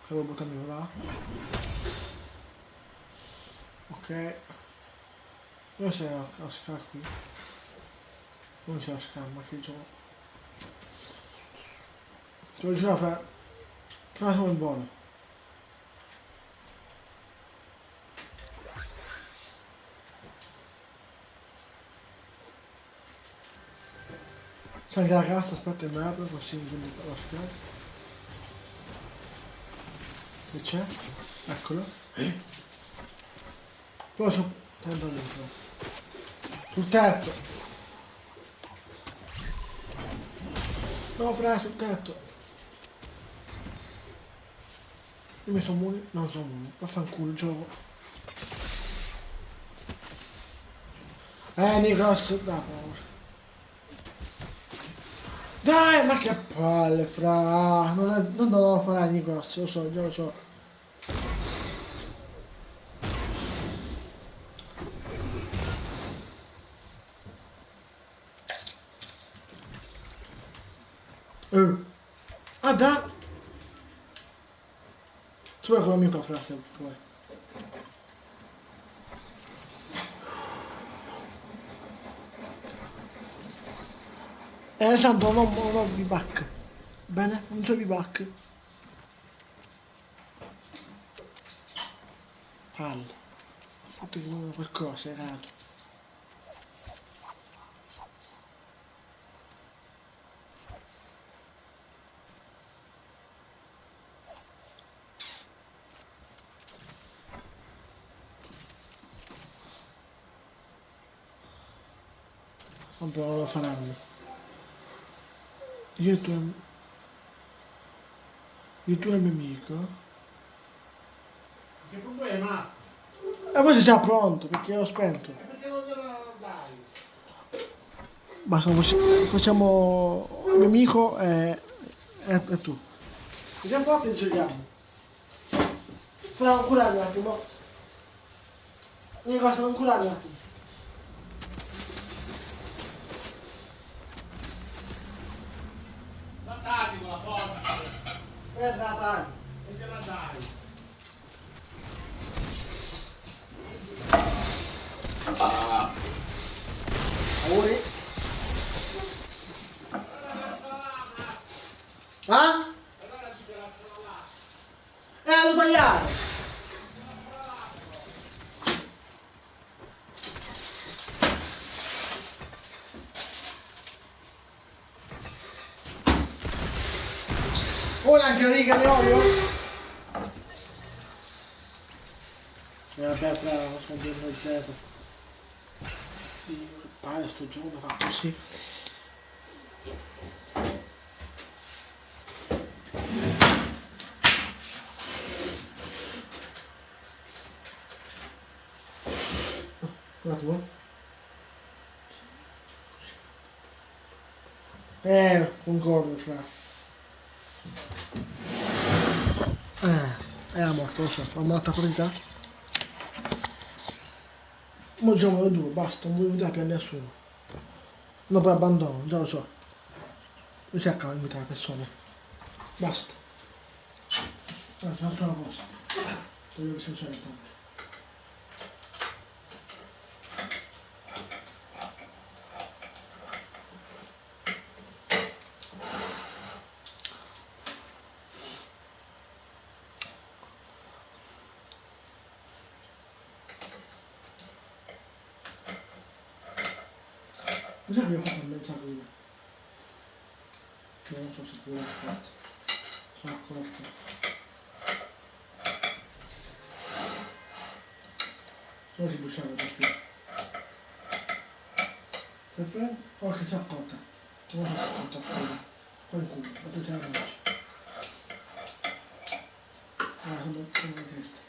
Devo buttarmi là. Ok. Dove c'è la scala qui? Non c'è la scala, ma che gioco. Ti voglio giocare fra come il buono. C'è anche la cassa, aspetta, mi apro così mi prendo la scala. Che c'è? Eccolo. Poi su... Tanto dentro. Sul tetto. No, fra, sul tetto. Io mi sono muni? Non sono muni. Vaffanculo il gioco. Nikos, dai, paura. Dai, ma che palle, fra. Non dovevo fare Nikos, lo so, già lo so. Ah, dai. Tu vuoi con mica fra, se vuoi. Santo, non ho V-Back. Bene? Non c'ho V-Back. Palle. Fatto che uno qualcosa, è errato. Vabbè, non lo faranno. Io e tu e il mio amico. Che problema? E poi si sia pronto, perché l'ho spento. E perché non glielo dai? Basta, facciamo il mio amico e tu. Vediamo qua e giochiamo. Fai un curare un attimo. Io cosa un curare un attimo. La dai con la porta. Dai. E gliela dai. Auguri. Ah? Allora ci ce lasciano là. Devo tagliare. Ora anche la riga di olio? E vabbè, fra, sono pieno di zero. Dio, che palle sto gioco fa così. La tua? Concordo, fra. Era morto, lo so, ma morta partita? Mo giochiamo noi due, basta, non voglio dare più a nessuno. No, poi abbandono, già lo so. Mi si accade invitare le persone. Basta. Allora, faccio una cosa. Voglio che si usa intanto. Mi sa che io ho fatto mezza guida. Non so se pure l'ho fatto. Sono accorto. Solo si bruciava da qui. Se freddo, oh che si è accorta. Che non si è accorta ancora. Qua in culo, la stessa la mangia. Ah, sono le teste.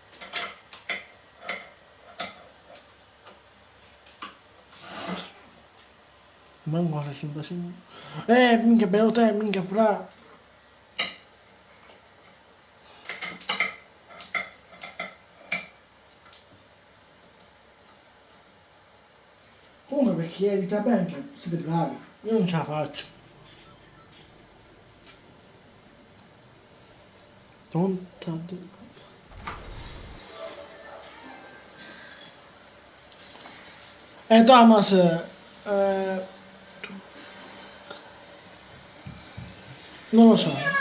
Ma guarda, sembra sempre... minchia, bello te, minchia, fra... Comunque per chi edita bene, cioè, siete bravi. Io non ce la faccio. Tonta... Thomas, non lo so.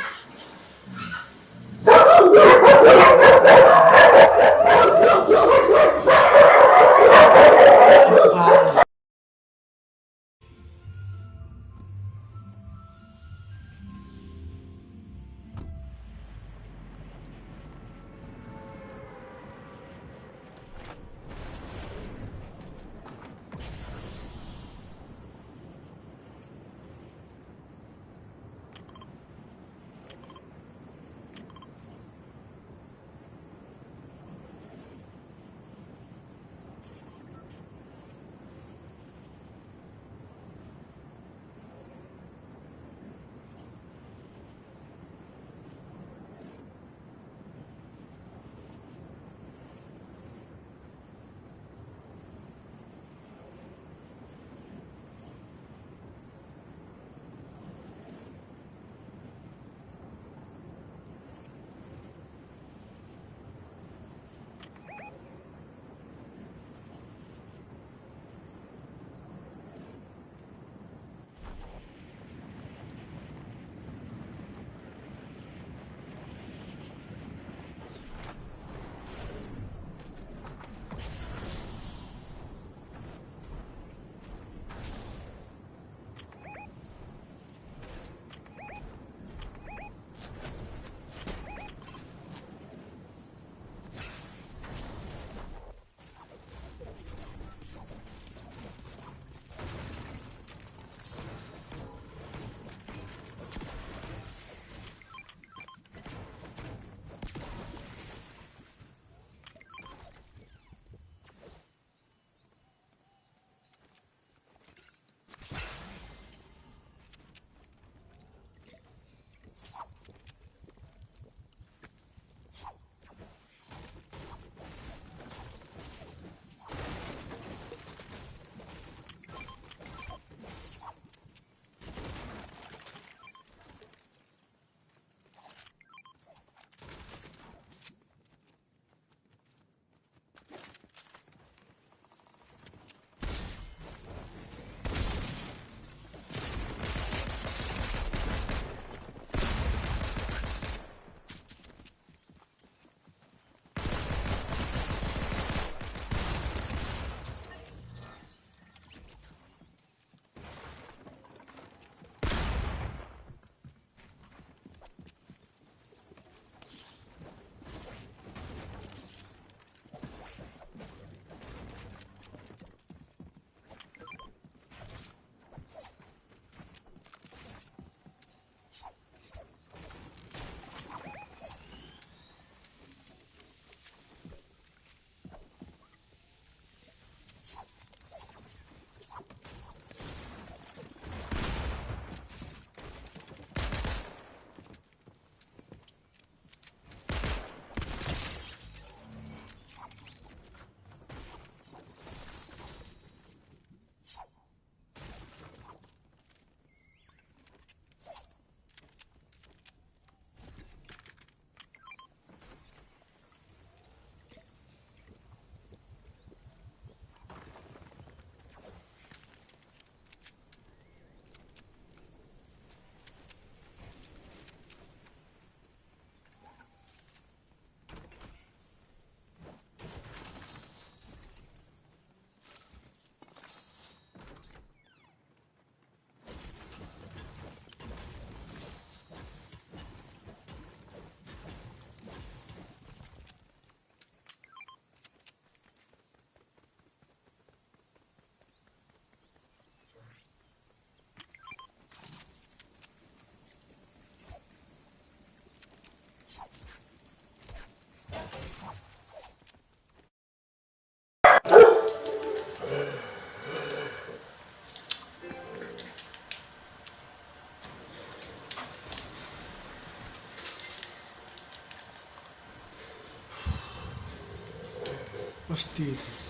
fastidio.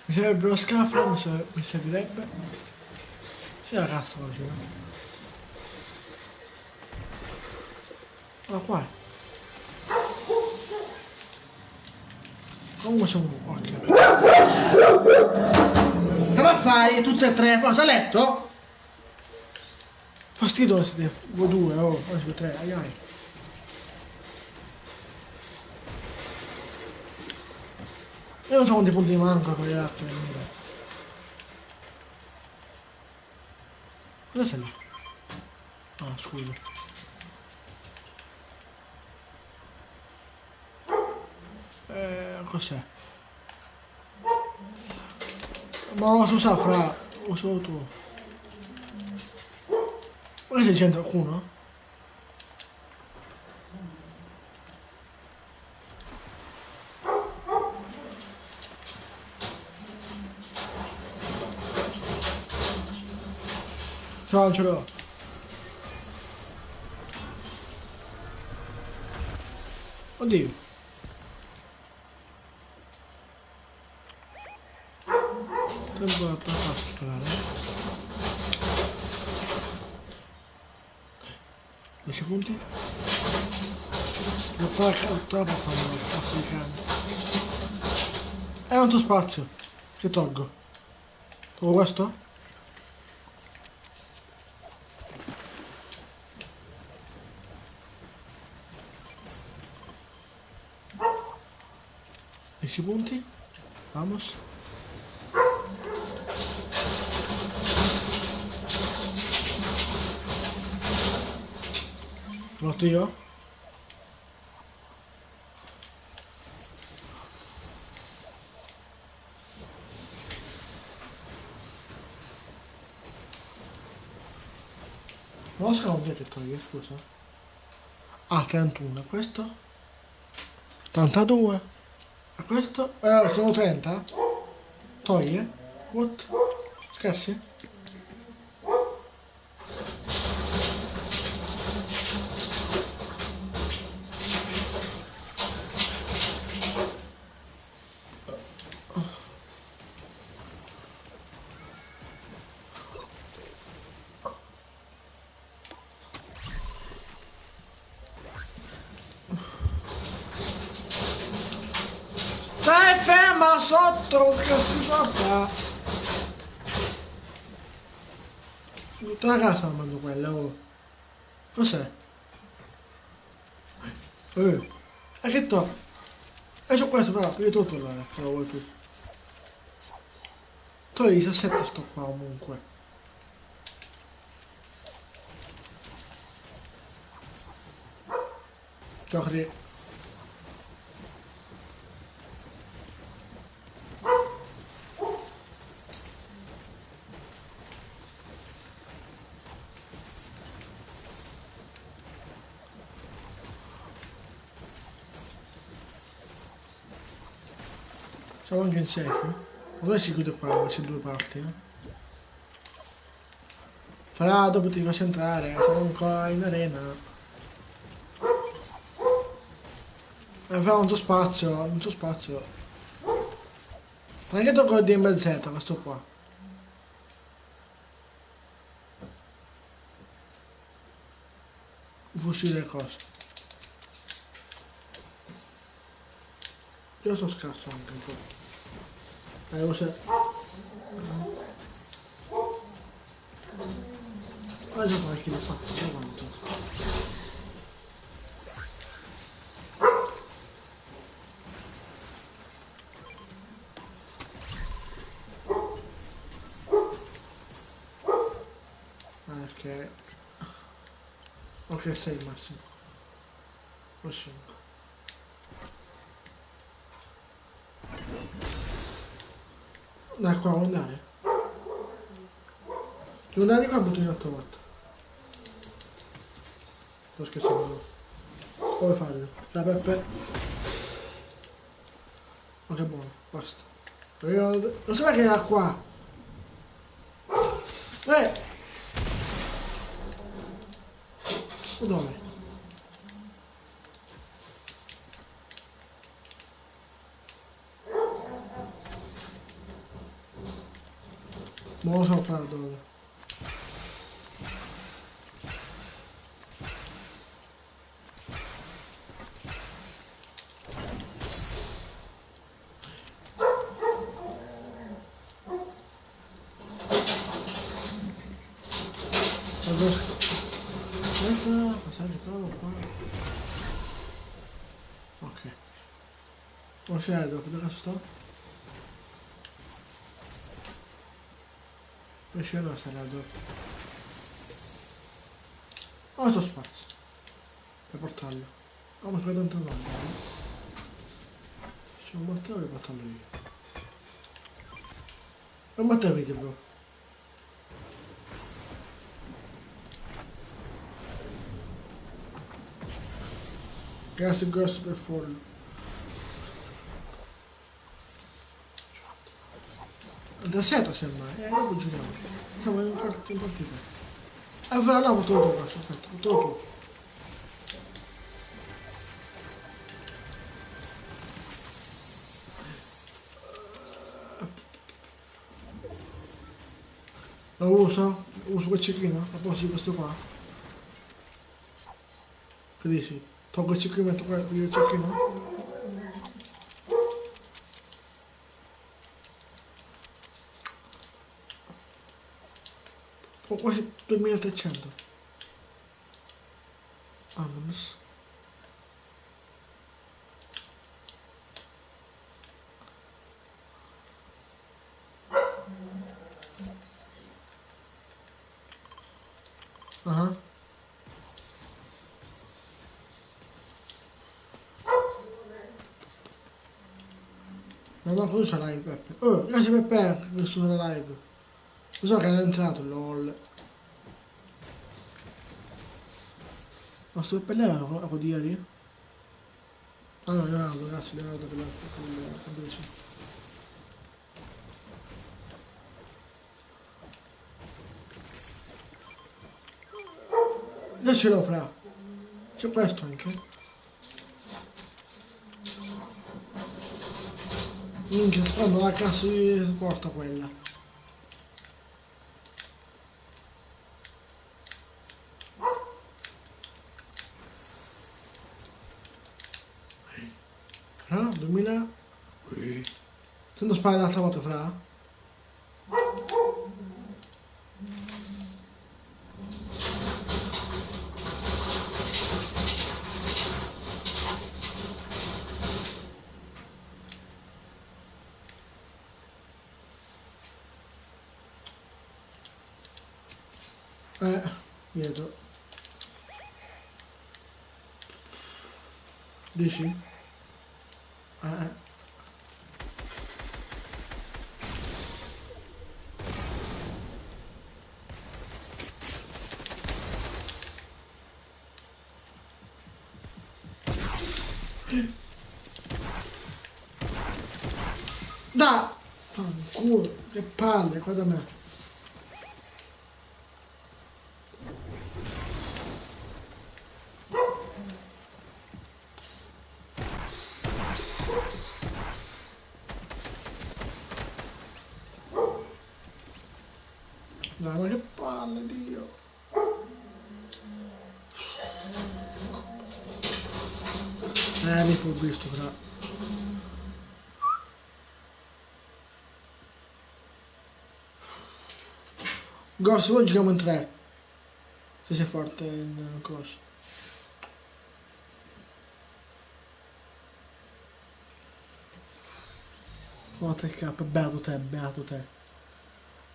Mi serve lo scafo, mi servirebbe. C'è la cassa vicino. Ah, qua. Comunque sono ok. Che va a fare tutte e tre? Cosa, a letto? Fastidio siete voi due, oh, siete tre, ai ai. Io non so quanti punti manco con gli altri. Cosa c'è là? Ah, scusa. Cos'è? Ma non lo so usare fra... Uso tu. Ma che c'è qualcuno? Ciao, non ce l'ho. Oddio. Sempre la faccio sparare. 10 punti. L'ottava per fare lo spazio di cane. Non c'ho spazio. Che tolgo? Tolgo questo? Punti. Vamos. Lotto io? Non so come che toglie, scusa. Ah, 31, questo? 82. E questo? Sono 30? Toglie? What? Scherzi? Stai ferma sotto, che si fa? Tutta la casa la mando quella, oh. Cos'è? E che to? E c'ho questo però, io tutto allora, se lo vuoi tu. Togli 17 sto qua comunque. Giochi. Siamo anche in safe. Ora si chiude qua, queste due parti, Farà dopo ti faccio entrare, siamo ancora in arena. Però non c'ho spazio, non c'ho spazio. Non è che tocco il DMZ questo qua. Fucile cose. Io sono scarso anche un po'. Usa. Guarda qualche l'ho fatto, da quanto. Ok. Ok, 6 il massimo. O 5. Dai qua, vuoi andare? Devo andare di qua, butto in un'altra volta. Sto scherzando. Come farlo? Ciao Peppe. Ma che buono, basta. Io non so che era qua. Dove? Non lo so fra dove. Aspetta, passaggio trovo qua. Ok. Non c'è dopo, dove cazzo sto? Non c'è una sala dopo. Oh, c'ho spazio. Per portarlo. Oh, ma qua tanto non c'è un martello per portarlo io. Non mattarmi, bro. Grazie grosso per follo. Da seto semmai, dopo giochiamo. Siamo in partita. Però no, porto dopo, aspetta, porto dopo. Lo uso quel cecchino, a posto di questo qua. Che dici? Tolgo il cecchino e metto il cecchino? Ho quasi 2300. Vamonos. Ah. Ma manco tu c'è live, Peppe. Oh, grazie Peppe, che sono nella live. Lo so che era entrato, lol. Ma sto Peppe lei era quello di ieri? Ah no, Leonardo, grazie Leonardo per la condivisione. Io ce l'ho fra. C'è questo anche. Minchia, quando la cazzo si porta quella. Fra, 2000. Ui. Sento spara l'altra volta fra. Dietro. Dici? Eh. Da! Fanculo, che palle, qua da me. Dai, ma che palle, Dio. Rip ho visto, fra. Ghost, oggi giochiamo in 3. Se sei forte in cross. Oh, 3K, beato te, beato te.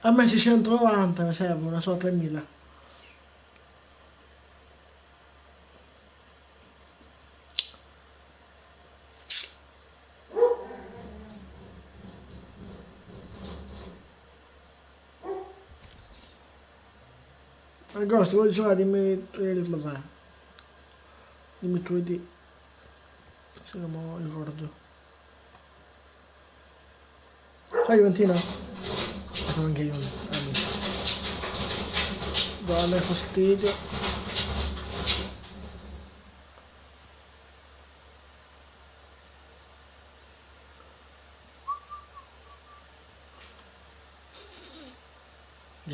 A me 690 mi serve, una sola 3000. Ghost, vuoi giocare? Dimmi tu vabbè. Dimmi tu di. Se non me lo ricordo. Sai Juventina? Sono anche io. Donna fastidio.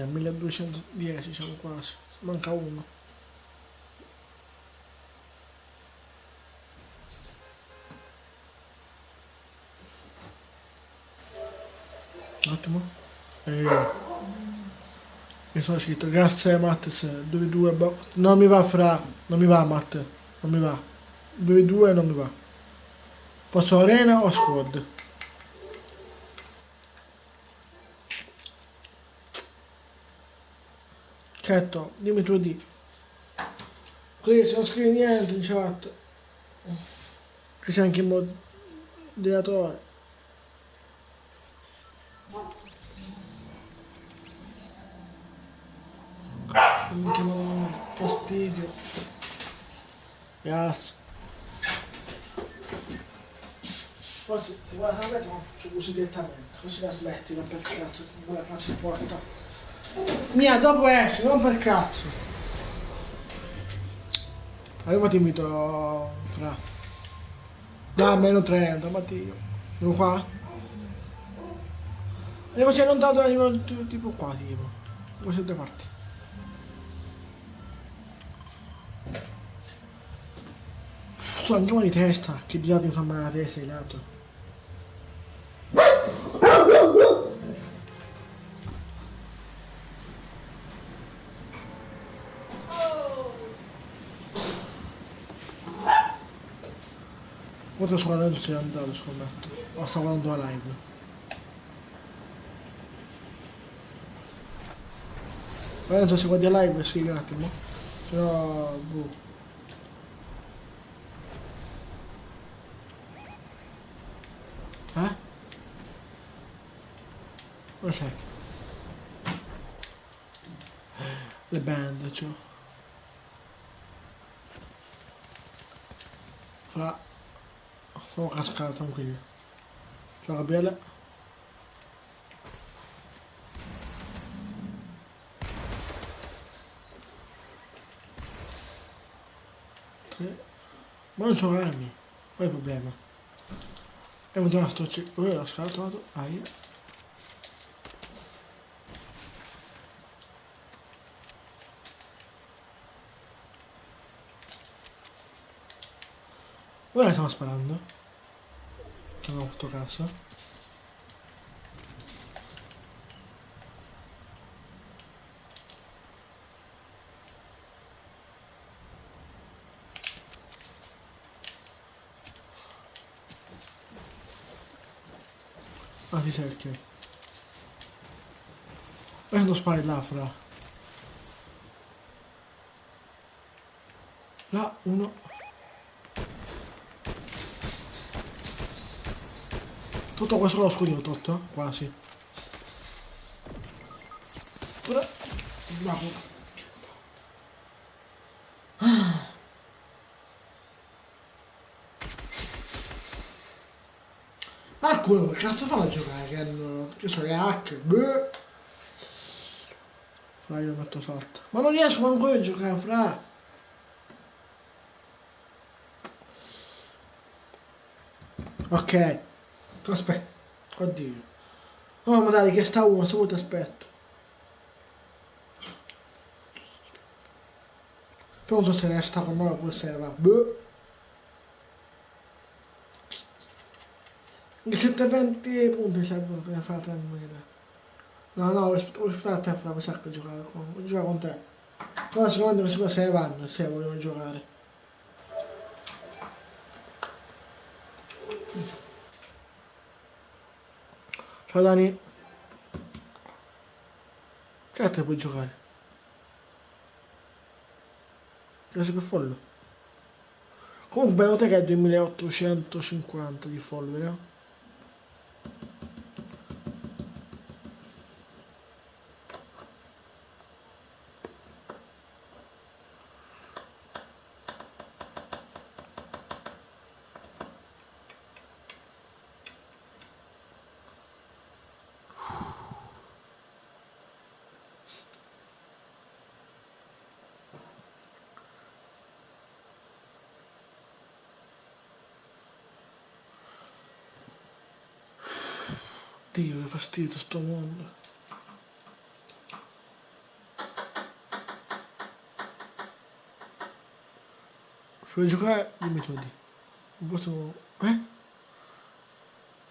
Già 1210 siamo quasi. Manca uno. Un attimo. Mi sono scritto grazie Mattes 2-2 non mi va fra. Non mi va Matt. Non mi va. 2-2 non mi va. Posso arena o squad? Certo, dimmi tu di. Così se non scrivi niente in chat. Che sei anche il moderatore. Minchia, ma fastidio. Grazie. Poi ti guarda la metto su così direttamente, così la smetti, non per cazzo, con la cazzo in porta. Mia, dopo esci, non per cazzo. Allora ti invito fra. Da meno 30, Matteo. Andiamo qua? Andiamo, c'è non tanto, andiamo tipo qua, tipo. Queste due parti. Su, andiamo di testa, che di lato mi fa male la testa, di lato. Molto squadra non ce n'è andato, scommetto. O sta guardando la live. Adesso se guardi la live, sì, un attimo. Se no, boh. Eh? Dove sei? Le band, cioè. Fra. Sono cascato, tranquillo. Ciao Gabriele. Tre. Ma non c'ho armi. Qual è il problema? È un nastro, l'ho scalato. Aia. Dove stiamo sparando? Che non ho fatto caso. Ah, sì, sei, ok. E non spari là, fra. Là, uno. Tutto questo lo scudo tutto? Quasi. Ora. Bravo. Ah, quello, che cazzo fanno a giocare? Che hanno. Che so, le hack. Beh. Fra io metto salto. Ma non riesco manco io a giocare, fra. Ok. Aspetta. Oddio. No, ma dai, che sta uno, se vuoi ti aspetto. Poi non so se ne sta con noi oppure se ne va. Boh. Anche 720 punti servono per fare 3.000. No, no, voglio aspettare a te, fra, mi sa che voglio giocare con te. No, secondo me se ne vanno, se vogliono giocare. Ciao Dani. Certo che puoi giocare. Grazie per follow. Comunque bevo te che è 2850 di follower, no? Dio, che fastidio sto mondo. vuoi giocare, dimmi tu di. Non posso...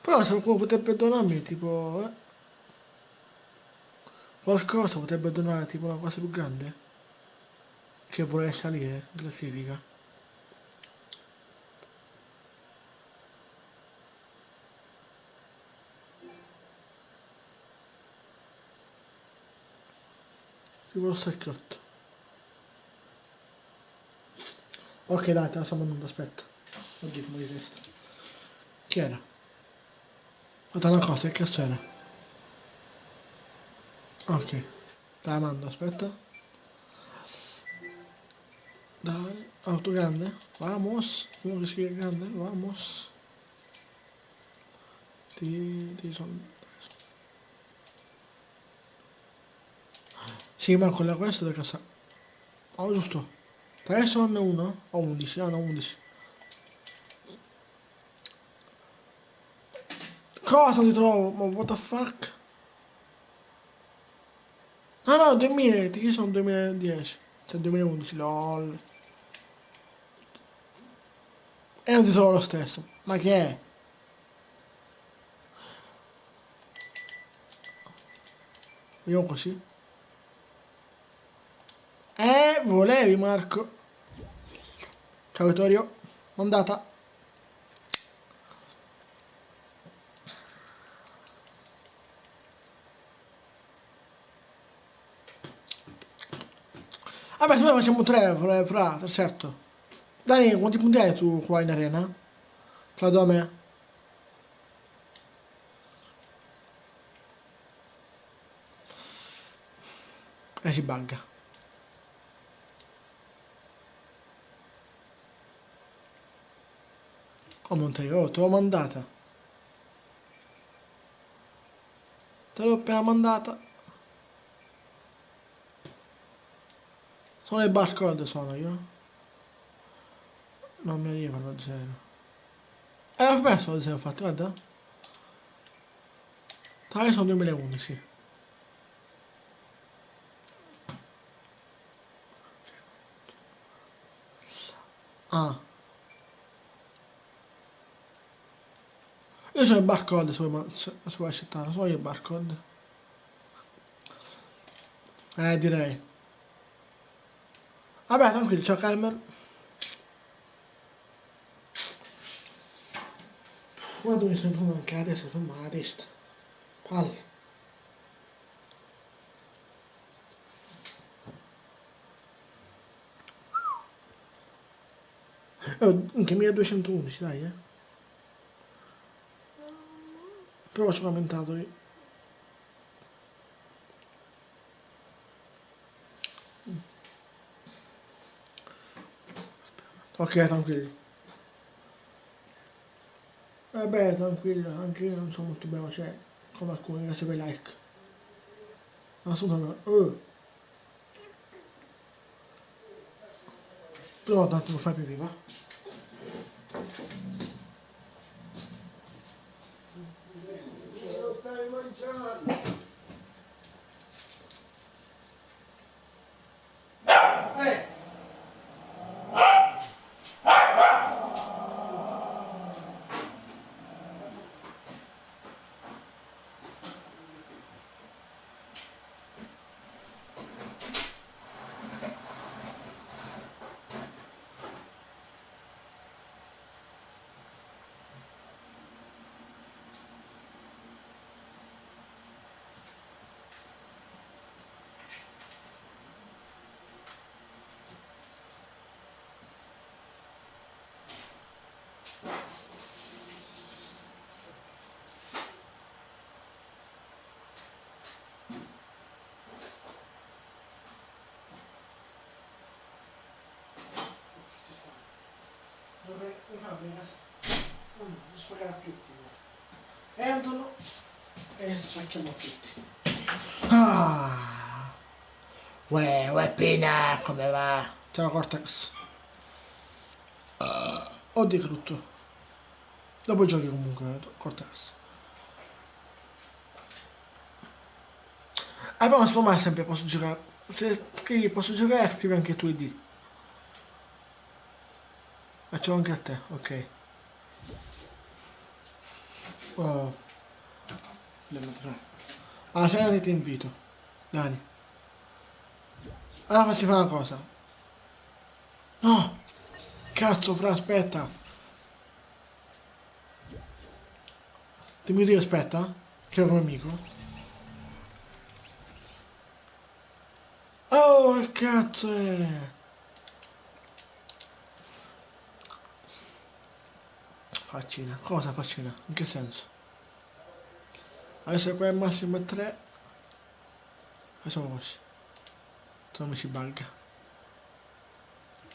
Però se qualcuno potrebbe donarmi, tipo... qualcosa potrebbe donare, tipo una cosa più grande. Che vorrei salire in classifica. Tipo lo secchiotto. Ok dai, te la sto mandando, aspetta. Oddio come di testa. Chi era? Guarda una cosa, che cazzo era? Ok. Te la mando, aspetta. Dale. Auto grande. Vamos. Uno che scrive grande. Vamos. Ti sono... Sì, ma con la questa da casa. Oh, giusto. Adesso ne uno? O 11, no, 11. Cosa ti trovo? Ma what the fuck? No, no, 2000, che sono 2010. Cioè 2011, lol. E non ti trovo lo stesso. Ma che è? Io così. Volevi Marco. Ciao Vittorio. Mandata. Vabbè, se noi facciamo tre, fra, certo. Dani, quanti punti hai tu qua in arena? Tra da me. Si bugga. Come non te l'ho mandata. Te l'ho appena mandata. Sono le barcode, sono io. Non mi arrivano a zero. Ho perso lo zero fatto, guarda. Dai, sono 2011. Ah. Io sono il barcode, se vuoi accettare. Sono io il barcode. Direi. Vabbè, tranquillo, ciao Carmen. Quando mi sento anche adesso, ferma la testa. Palle. Anche 1211, dai, eh. Però ci ho commentato io. Ok, tranquilli. Vabbè, tranquillo, anche io non sono molto bravo, cioè, come alcuni, grazie per i like. Assolutamente. Però tanto lo fai pipì, va? Lo stai mangiando? Eh! Dove fabbrica? Spagare a tutti. Entrano e spacchiamo a tutti. Ah! Uè, Pina, come va? Ciao Cortex. Oddio che brutto. Dopo giochi comunque, Cortex. Però non si può mai sempre posso giocare. Se scrivi posso giocare, scrivi anche tu ID. Facciamo anche a te, ok. Oh, flemma 3. Ah, se ti invito. Dani. Ah, facci fare una cosa. No! Cazzo, fra, aspetta. Ti mi dico aspetta? Che è un amico. Oh, che cazzo è? Faccina. Cosa faccina? In che senso? Adesso qua è massimo è 3. Facciamo così. Se non mi ci bugga.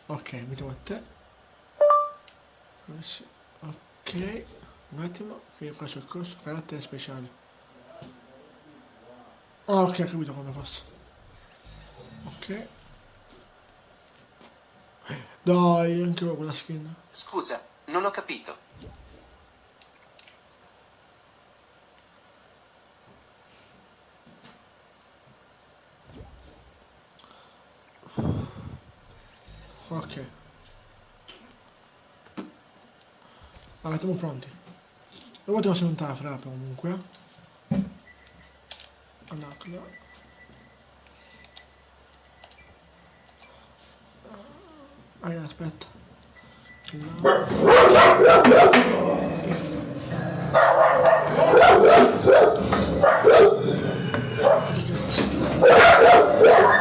Ok, mettiamo a te. Così. Ok. Un attimo. Qui qua c'è il corso. Carattere speciale. Ah, ok, ho capito come posso. Ok. Dai, anche io quella skin. Scusa, non ho capito. Ok. Allora, siamo pronti. Dopo ti faccio montare la frappa comunque. Allora, aspetta.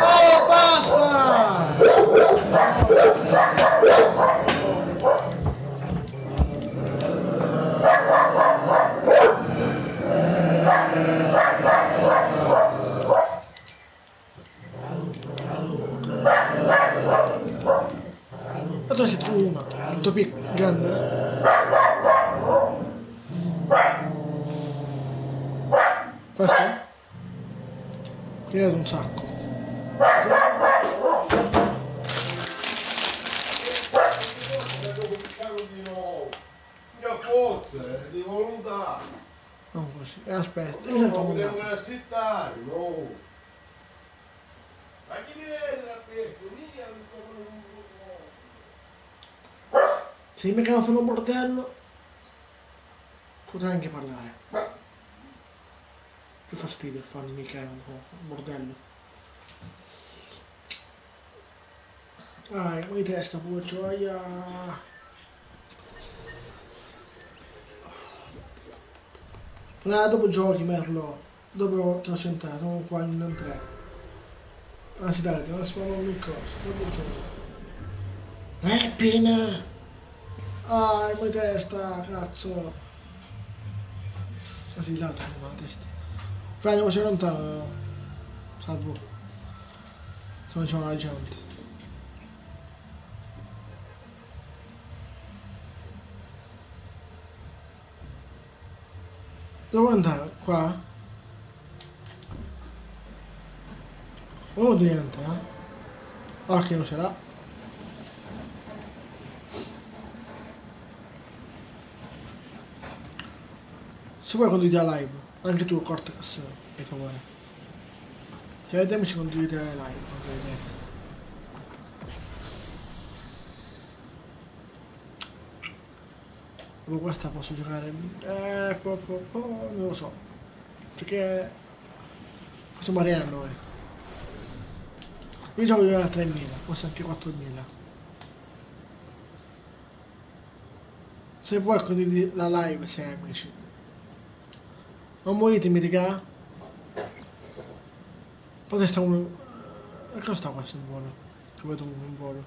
Oh, basta! Adesso si trova una. Molto grande. Questo? Credo un sacco. Che forza, di volontà. Non così. Aspetta, io No, sono non devo montato. assettare, no. Ma chi viene da questo? Via, non sto con un Se mi meccanismo fanno un bordello, potrei anche parlare. Che fastidio fanno i miei quando fanno un bordello. Dai, mi testa, pure gioia. Fra, dopo giochi, Merlo. Dopo che ho centrato, sono qua in 3. Anzi dai, non spawno ogni cosa. Dopo giochi. Pina! Ah, mi testa, cazzo. Ah sì, lato, non la testa. Fra, andiamo lontano. Salvo. Se non c'è una gente. Dove andare? Qua? Oh, niente, eh? Ah, che non ce l'ha. Se vuoi condividi la live, anche tu Cortex, per favore. Se avete amici condividete la live, ok? Dopo questa posso giocare... non lo so. Perché... Forse Mariano noi. Io gioco a 3.000, forse anche 4.000. Se vuoi condividi la live, se hai amici. Non muovetemi, raga. Potete stare uno... cosa sta questo in volo? Che vedo uno in volo.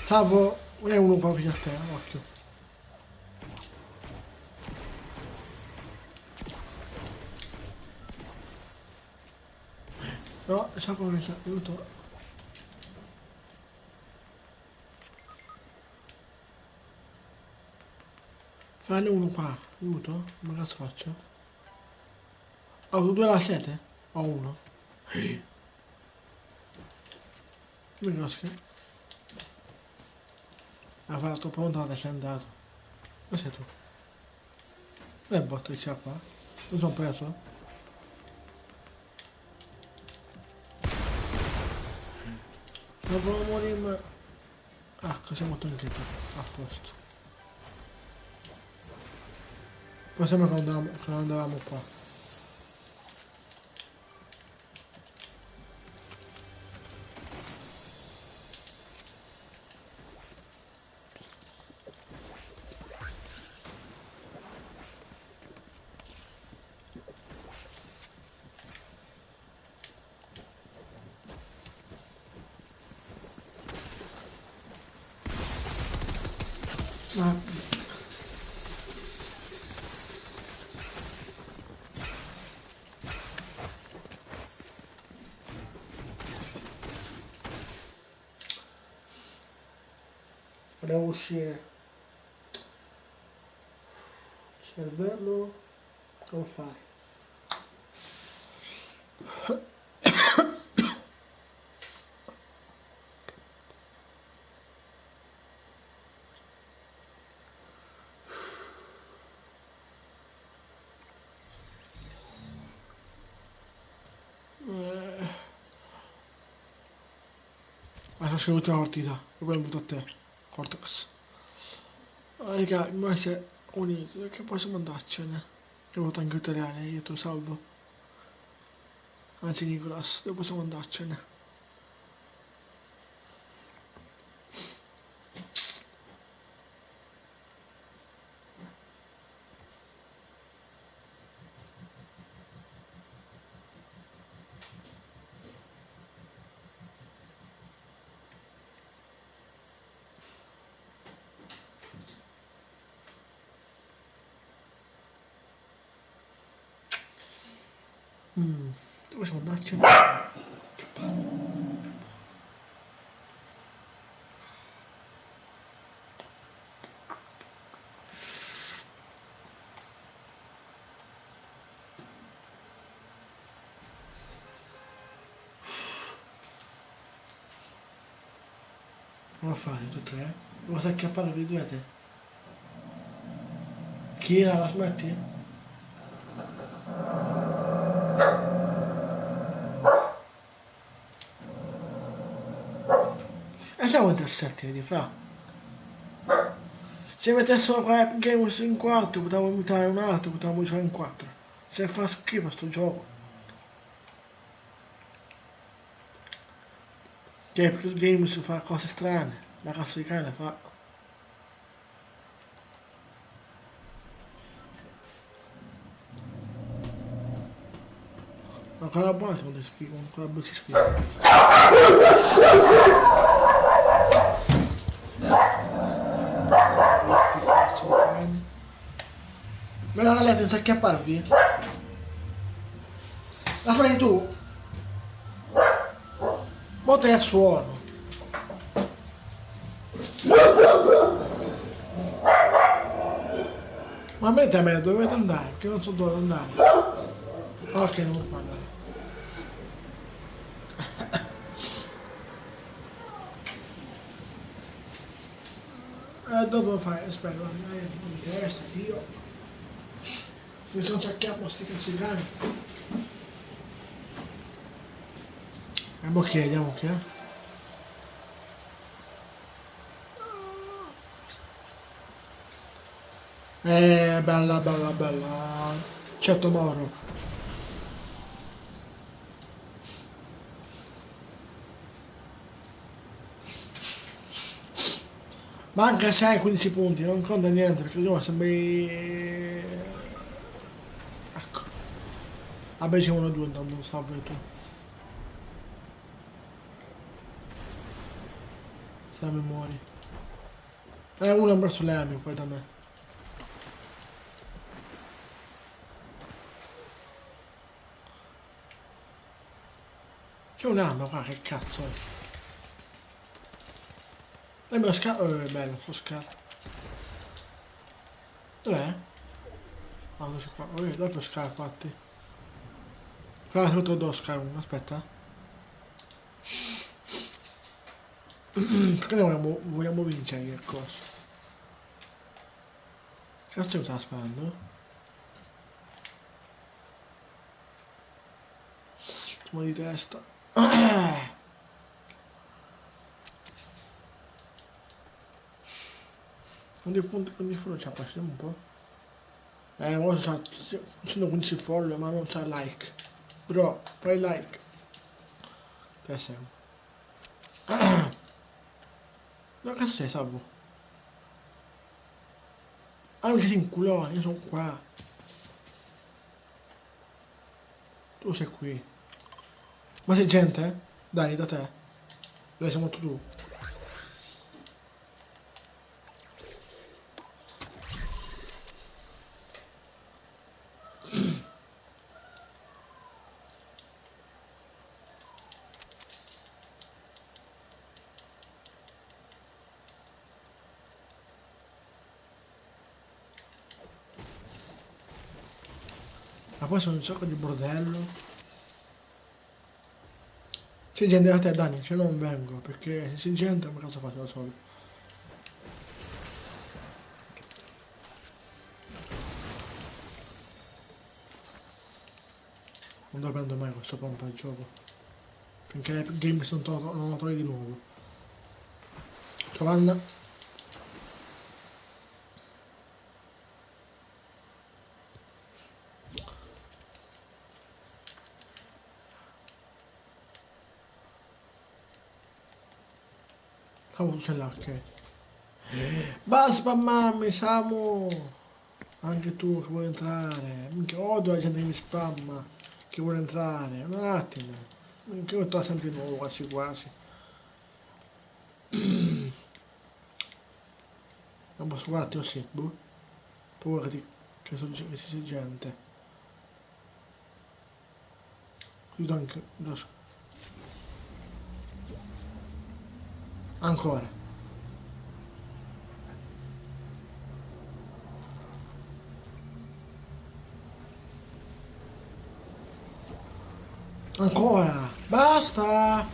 Stavo... Non è uno qua fino a te, occhio. No, so come sta, aiuto. Fanne uno qua, aiuto. Come cazzo faccio? Ho due alla sete? Ho uno. Che mi cosca? Ha fatto pronto adesso è andato. Dove sei tu? Non è il botto che c'è qua. Non sono preso. Dopo morirmi. Ah, così è molto anche tu. A posto. Poi sembra che non andavamo qua. Ma volevo uscire. Cervello. Come fare? Ma sono l'ultima partita. E poi ho avuto a te. Cortex. Ah, raga, ma se unito, che possiamo andarcene? Io voto anche tutoriale, io te lo salvo. Anzi, Nicolas, dove possiamo andarcene? Dove possiamo andarcene? Come fare tutte e tre? Devo acchiappare le due a te. Chi era? La smetti? E siamo intercetti, vedi, fra. Se mettessero qua Games in 4, potevo imitare un altro, potevamo giocare in 4. Se fa schifo sto gioco. Che perché Games fa cose strane. La cazzo di cane fa. Ma quella buona sono le schifo, quella buona si schifo. Me la lete non sa acchiapparvi? La fai tu? Mo te suono. Ma a me dovete andare, che non so dove andare. Ok, non può andare. Dopo fai, aspetta, non mi interessa, Dio. Mi sono acchiappato sti cazzo di cani. E mo chiediamo che è. Bella, bella, bella. Certo Moro. Ma anche se hai 15 punti, non conta niente, perché io sembri. Ecco. Vabbè c'è 1-2 intanto, salve tu. Se mi muori. Uno è un braccio lemio poi da me. C'è un'arma qua, che cazzo è? E me lo scalo. Bello, sto scalo. Dov'è? Ah, questo qua. Dopo scalo, infatti. Qua sotto do scalo uno, aspetta. Perché noi vogliamo vincere il corso? Cazzo mi sta sparando? Mal di testa. Quanti punti, quanti follow c'ha? Passiamo un po'. Ora c'ha 115 follow ma non c'ha like. Bro, fai like. Te sei. No, cazzo sei, Salvo? Ah, mica sei un culone, io sono qua. Tu sei qui. Ma sei gente, eh? Dai, da te. Dai, sei molto tu. Ma poi sono un sacco di bordello. C'è gente da te, Dani, cioè non vengo, perché se c'è gente, ma cosa faccio da solo? Non lo prendo mai questo pompa al gioco. Finché le game non lo togli di nuovo. Giovanna. Samu, tu sei là, ok. Basta spammarmi, Samu! Anche tu che vuoi entrare. Minchia, odio la gente che mi spamma. Che vuole entrare. Un attimo. Minchia, io sto sempre di nuovo, quasi quasi. Non posso guardarti così, boh. Paura che ci sia gente. Chiudo anche ancora. Ancora! Basta!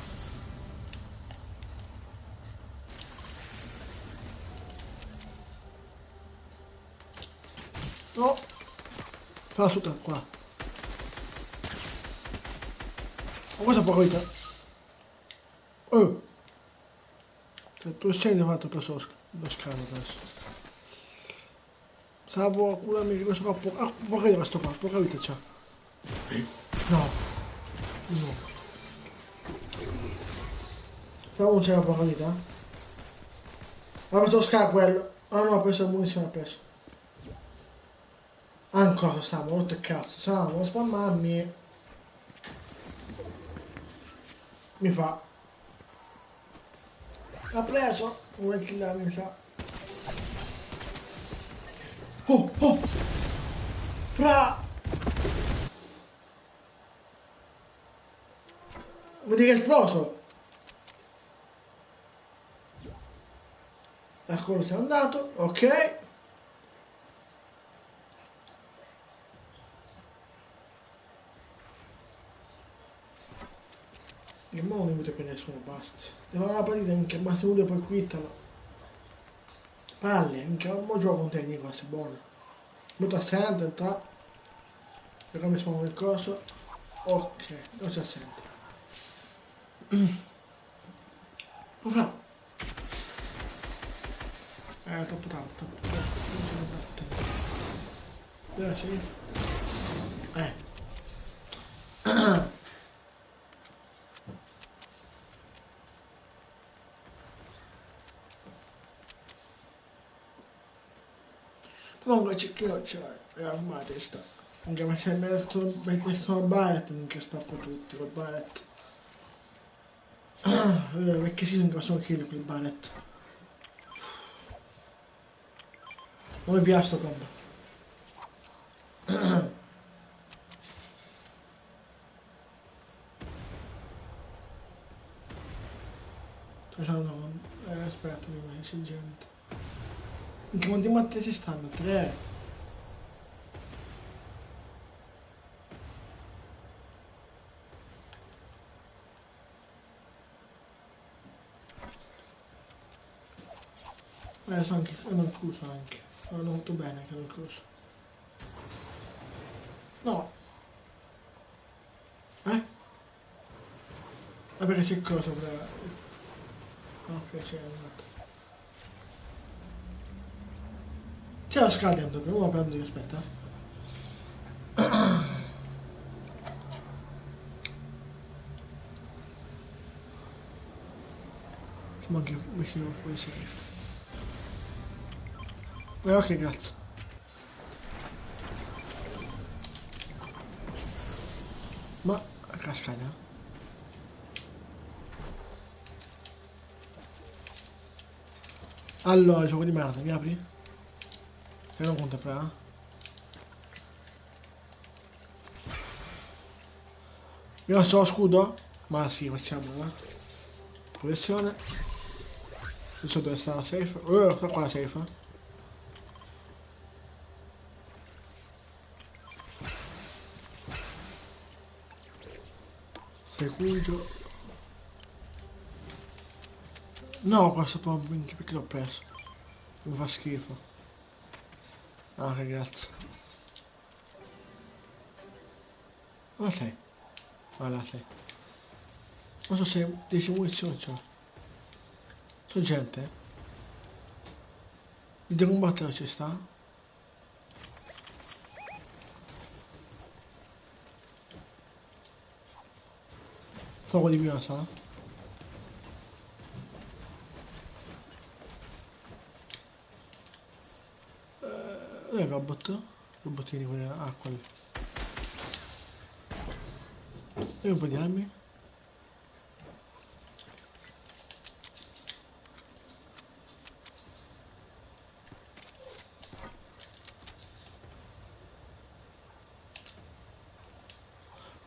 No! Fa su qua. Ma cosa poco vita? Oh! Cioè, tu sei fatto preso lo scalo adesso. Stavo curami di questo qua. Poca di questo qua, poca vita c'ha. No! No! Stavo non c'era poca vita? Ha preso lo scalo quello. Ah no, ha preso la munizione, ha preso. Ancora Samu, rotto il cazzo. Samu, spammarmi. Mi fa. L'ha preso. Vuoi killarmi, mi sa. Oh, oh! Fra! Vedi che è esploso! Ecco che è andato, ok. E ma non mi vedo più nessuno, basta. Devo fare una partita minchia, ma se uno poi quittano. Palle, minchia, mo gioco con te, Nico, sei buono. Molto assente, ta. E come si muove il coso. Ok, non si assente. Oh, fra! Troppo tanto, troppo tanto. Non ce ne batte. Sì. Comunque Cicchino c'è, è ormai testa. Anche se messo il Barret, minchia spacco tutti col Barret. Perché si sono sono kill col Barret. Non mi piace sto combo. Sto usando con. Aspetta, prima c'è gente. In che quanti matte ci stanno? 3. So anche, hanno incluso anche. Hanno molto bene che hanno incluso. No. Eh? Ah, perché c'è cosa per... Ok, c'è andato. C'è la scala dentro, prima lo prendo io, aspetta. Che manca vicino fuori safe. Ok, grazie. Ma... cascata? Allora, gioco di merda, mi apri? Che non conta fra. Mi ho solo scudo? Ma sì, facciamola. Protezione. Non so dove sta la safe. Sta qua la safe. Refugio. No, questo poi minchia, perché l'ho preso? Mi fa schifo. Ah, che grazie. Dove sei? Ah, là sei. Non so se 10 munizioni c'ho. C'è gente? Il devo combattere ci sta? Fuoco di mio, sa? Dov'è il robot? Robottini quelli là. Ah, quelli. E un po' di armi.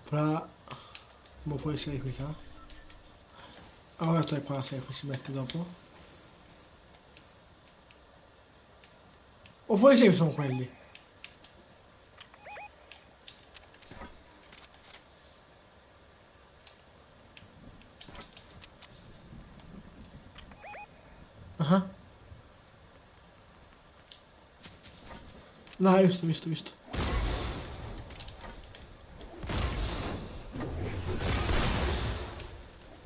Fra... Mo fuori sei qui, sa? Ora stai qua, safe, si mette dopo. O fuori sei sono quelli. Ah. No, visto.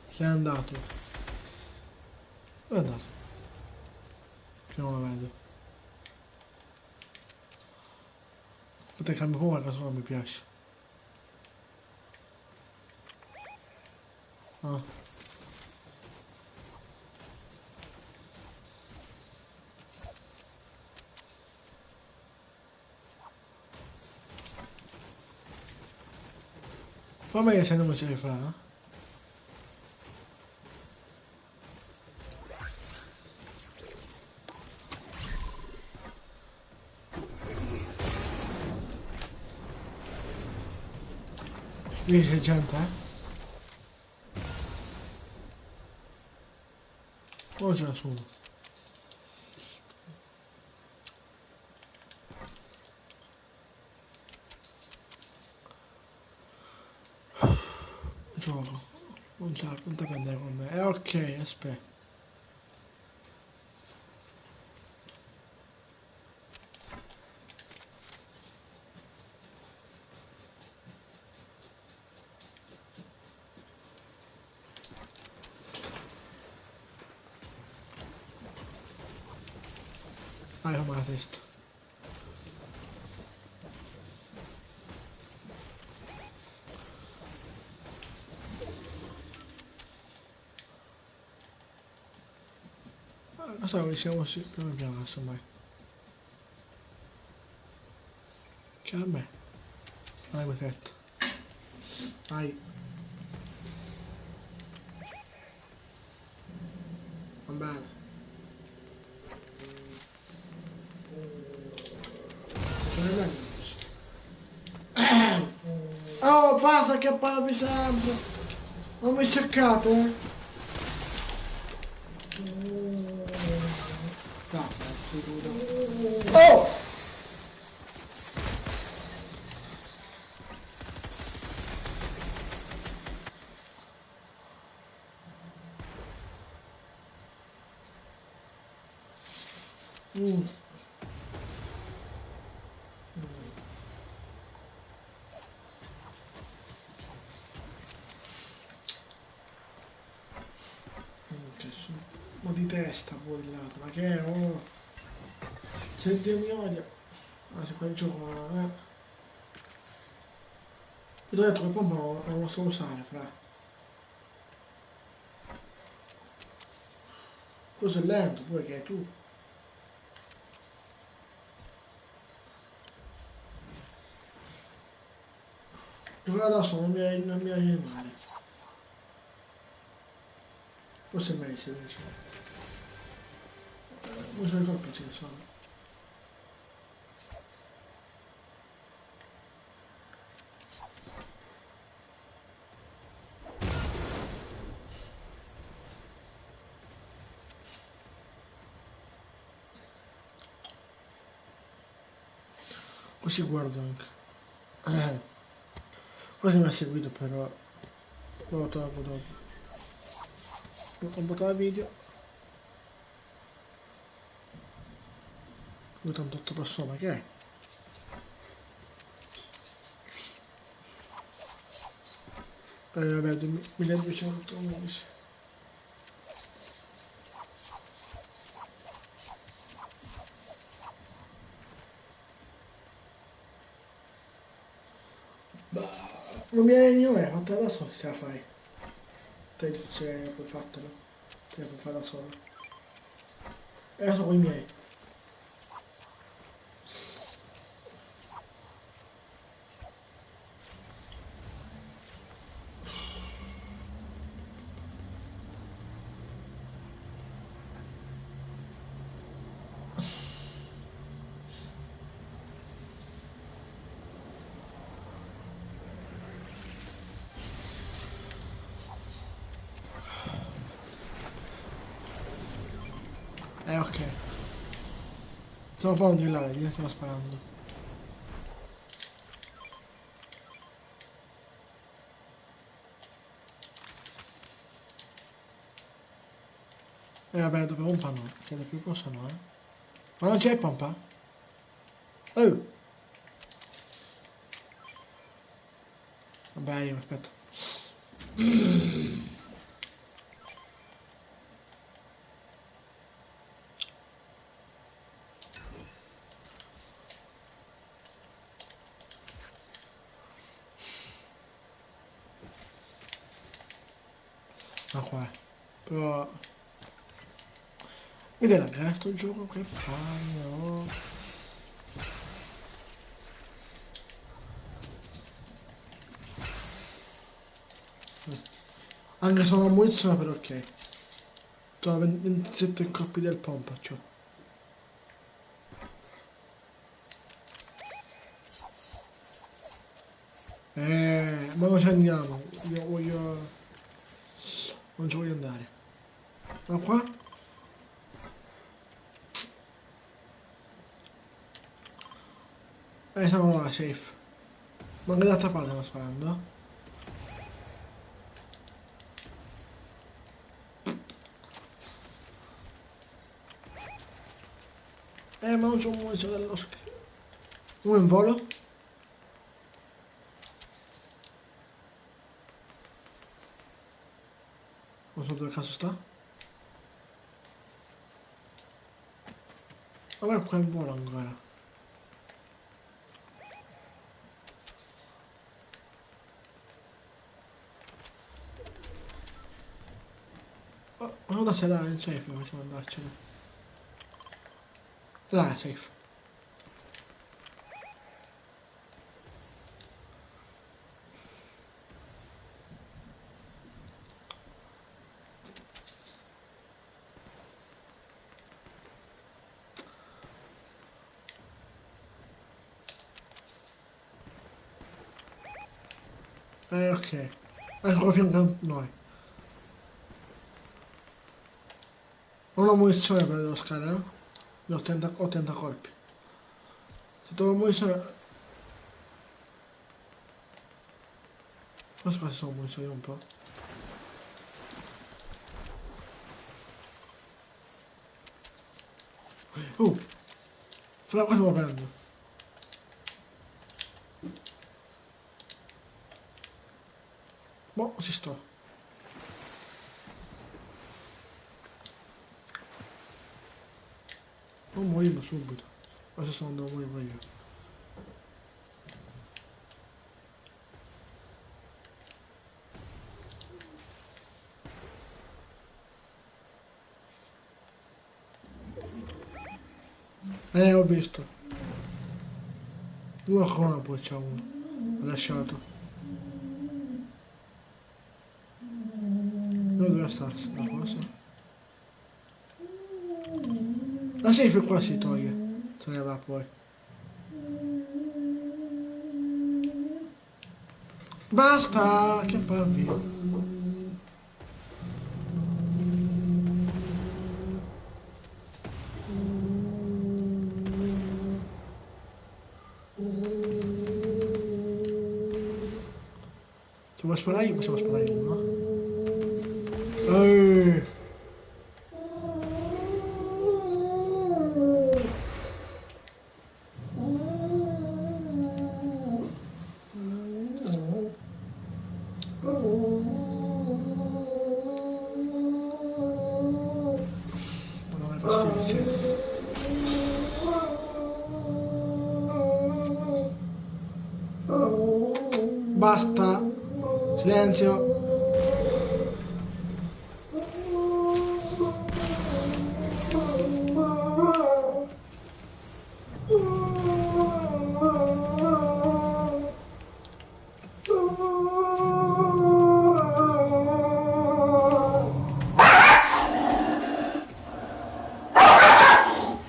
Sei andato. Dove è andato? Che non lo vedo. Aspetta, cambio un po' cosa non mi piace. Ah. Fa meglio se non mi sei fra. Lì c'è gente, eh? O c'è nessuno? Gioco. Non te prendere con me. Ok, aspetta. Vai, come la testa. Cosa siamo sì, piano piano adesso mai. Che a me. Vai, perfetto. Vai. Va bene. Non è meglio. Oh, basta che parli sempre. Non mi cercate, eh? No, oh! Mm. bullato, ma che è? Oh, senti mi odia. Ah, se quel gioco, Io ti ho detto che pompa non lo so usare, fra. Questo è lento, poi che è tu. Giocare da solo non mi animare. Forse è meglio se dice. Non so i colpi ce ne sono. Così guardo anche. Quasi mi ha seguito però. Lo tolgo dopo. Ho buttato il video. 88 persone, che è? Vabbè, 1200 amici. Non mi hai io, fatta da solo se la fai. Te se puoi fartela. Te la puoi fare da solo. E la so con i miei. Ok. Stiamo provando di là, vedi, stiamo sparando. E vabbè, dopo pompa no, chiede più cosa no, Ma non c'è pompa? Oh! Vabbè, arrivo, aspetta. Ah, qua è. Però... Vedi la gara sto gioco, che palle, oh. Anche se non munizione però ok. Ho 27 colpi del pompa, cioè. Ma non ci andiamo. Io voglio... Non ci voglio andare. Ma qua? Siamo là, safe. Ma anche d'altra parte stiamo sparando. Ma non c'è un munizione dello Uno in volo? Non so dove cazzo sta. Ma è qua in volo ancora. Oh, ma guarda se là in safe, possiamo andarcene. Là è safe. Ok. Ecco fianco a noi. Non ho munizione per lo scale, no? Ne ho 80 colpi. Se trovo munizione... Aspetta se sono munizioni un po'. Fra qua stiamo prendendo. Boh, ci sto. subito. Adesso non devo morire io. Ho visto. Una corona poi c'è uno. Ho lasciato. Dove sta la cosa? La safe qua si toglie. Se ne va poi. Basta! Che parvi. Se vuoi sparare io possiamo sparare io, no? Non è fastidio, sì. Basta. Silenzio.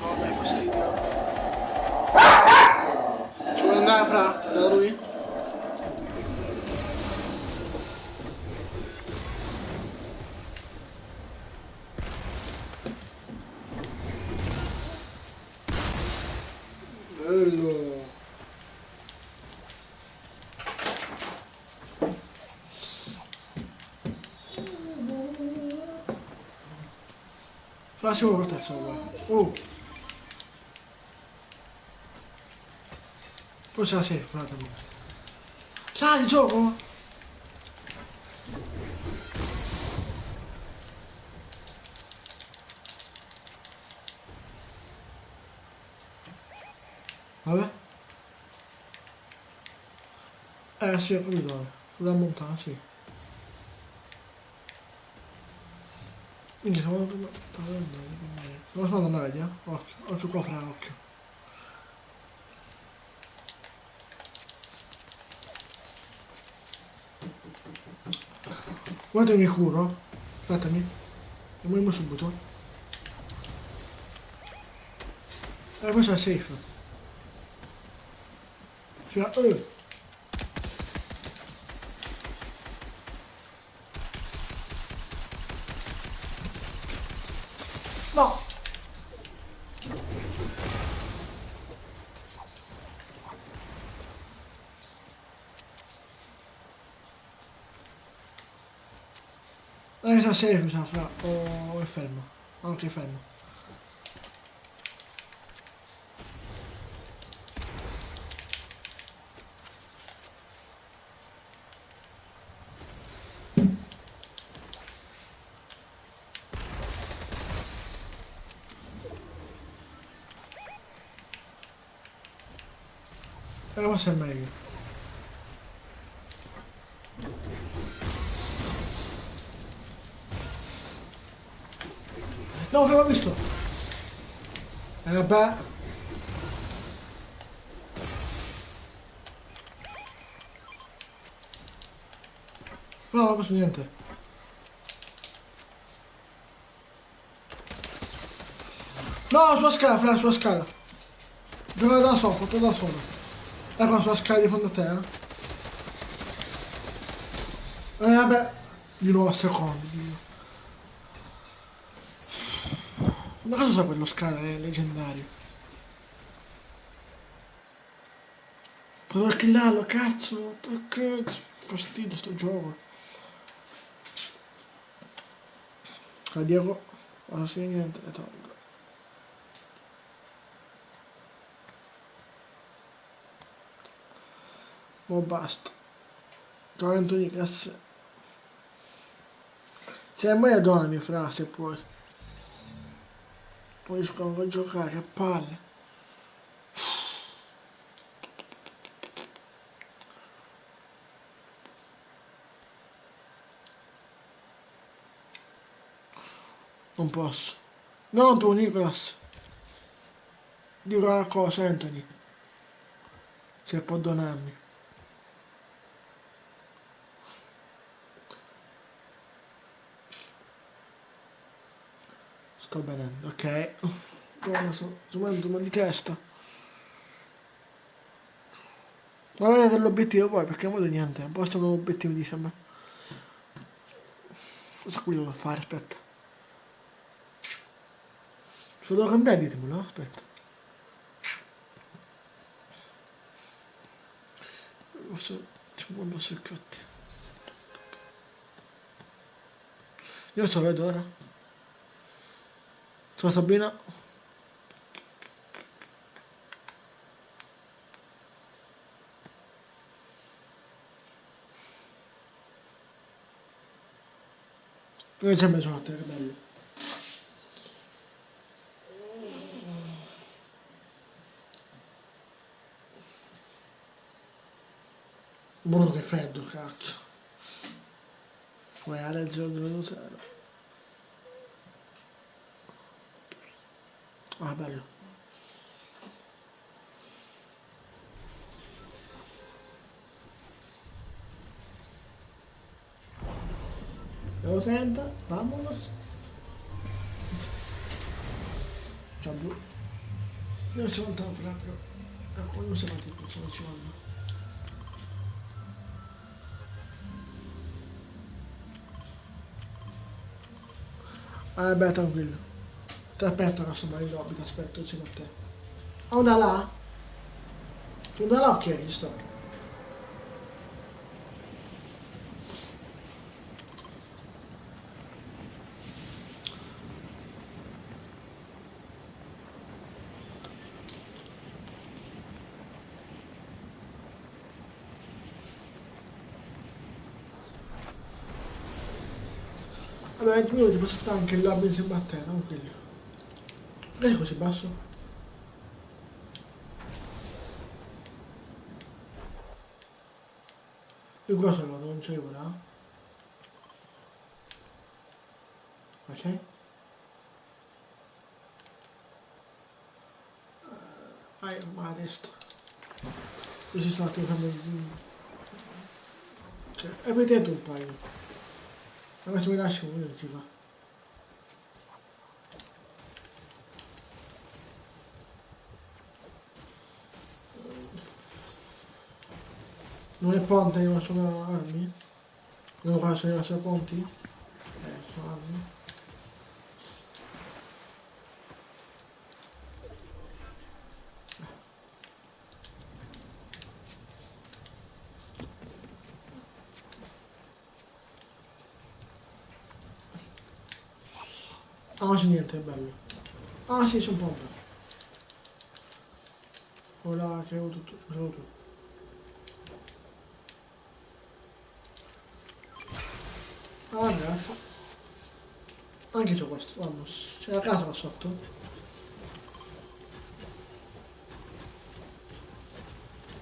Oh, mi fastidio. Ci vuoi andare fra? Da lui? Bello. Fra, ci vuoi portare sopra? Poi c'è la safe, fratello. Sai il gioco? Vabbè. Sì, ho capito dove. Sulla montagna, sì. Minchia, come sta vedendo? Non lo so andare, vedi, eh? Occhio, occhio qua fra, occhio. Guarda il mio curo. Aspettami. Lo muoviamo subito. Poi c'è safe. Fino a... No! C'è safe, mi sa, fra. O è fermo. Anche fermo. Questo è meglio. No, ve l'ho visto! Vabbè. No, non ho visto niente. No, sulla scala, fra, sulla scala. Gioca da solo, fatto da solo. Qua sulla scala di fronte a te, vabbè. Di nuovo a secondi, Dio. Ma cosa sa quello scala, è leggendario. Potevo killarlo, cazzo, perché fastidio sto gioco. Qua Diego, non si niente, le tolgo. Ma basta. 40 di casse. Se mai adona mia frase, se puoi. Non riesco a giocare, che palle. Non posso. Non tu, Nicolas. Dico una cosa, Anthony. Se può donarmi. Sto venendo, ok. Buona, sto venendo mal di testa. Ma vedete l'obiettivo poi, perché non vedo niente. Un po' sto con l'obiettivo di sembra. Cosa qui devo fare? Aspetta. Se devo cambiare ditemelo, aspetta. Posso... Non posso infatti. Io sto vedo ora. Ciao Sabina. Io sempre sono a te, che bello. Buono che freddo, cazzo. Guarda 000. Ah, bello. Devo 30, vámonos. Ciao blu. Io ci lontano proprio. Poi non siamo tipo, sono ci vanno. Beh, tranquillo. Ti aspetto che sono in lobby, ti aspetto insieme a te. Ah, da là? Tu da là? Ok, ci sto. Vabbè, 20 minuti posso stare anche in lobby insieme a te, tranquillo. Perché è così basso? Io qua sono, non c'è là. Ok? Vai, ma a destra. Così sto un attimo facendo... Ok, e poi dentro un paio. Ma se mi lasci uno, si fa. Non è ponte, ma sono armi? Non qua sono rimasto ponti? Sono armi. Ah, c'è niente, è bello. Ah, sì, c'è un pompa. Ora che ho tutto, che ho tutto. Ah, ragazzi. Anche c'ho questo, vamos. C'è la casa qua sotto?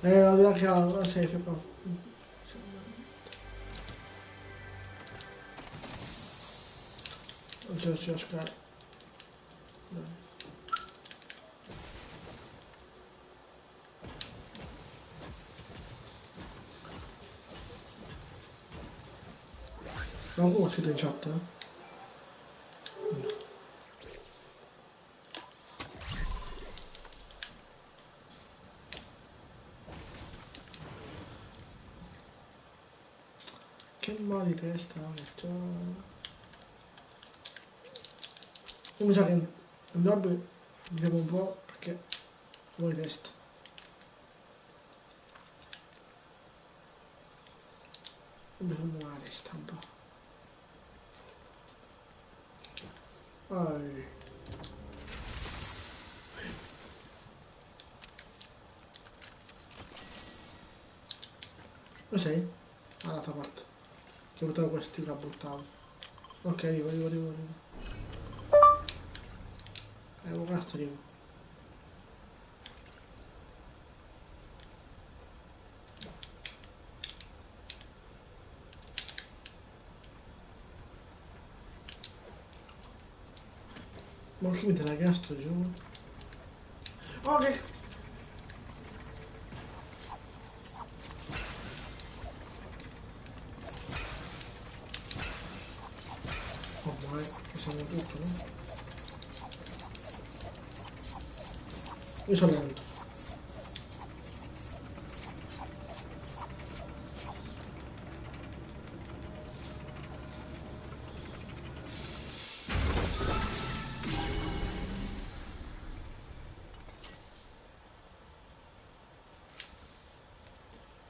Vado a casa, la safe qua. Non c'è la scala. No, come ho scritto in chat? Che mal di testa, che c'ho... Io mi sa che in lobby mi devo un po' perché ho mal di testa. Mi fa male la testa un po'. Vai. Lo sei? Dall'altra parte. Che buttavo questi qua buttavo. Ok, arrivo. Un cazzo arrivo. Ma che mi dà la gastro giù? Oh che... Ormai siamo tutto, no? Io sono lento.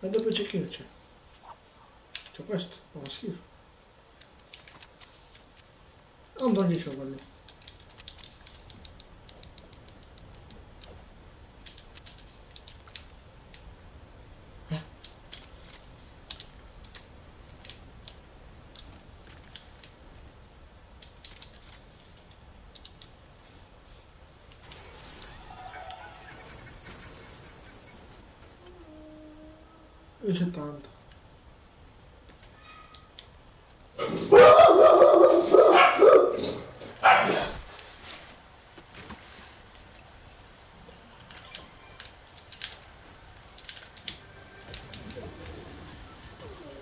E dopo c'è chi c'è? C'è questo, fa schifo. Non togli c'ho quello. Io c'è tanto.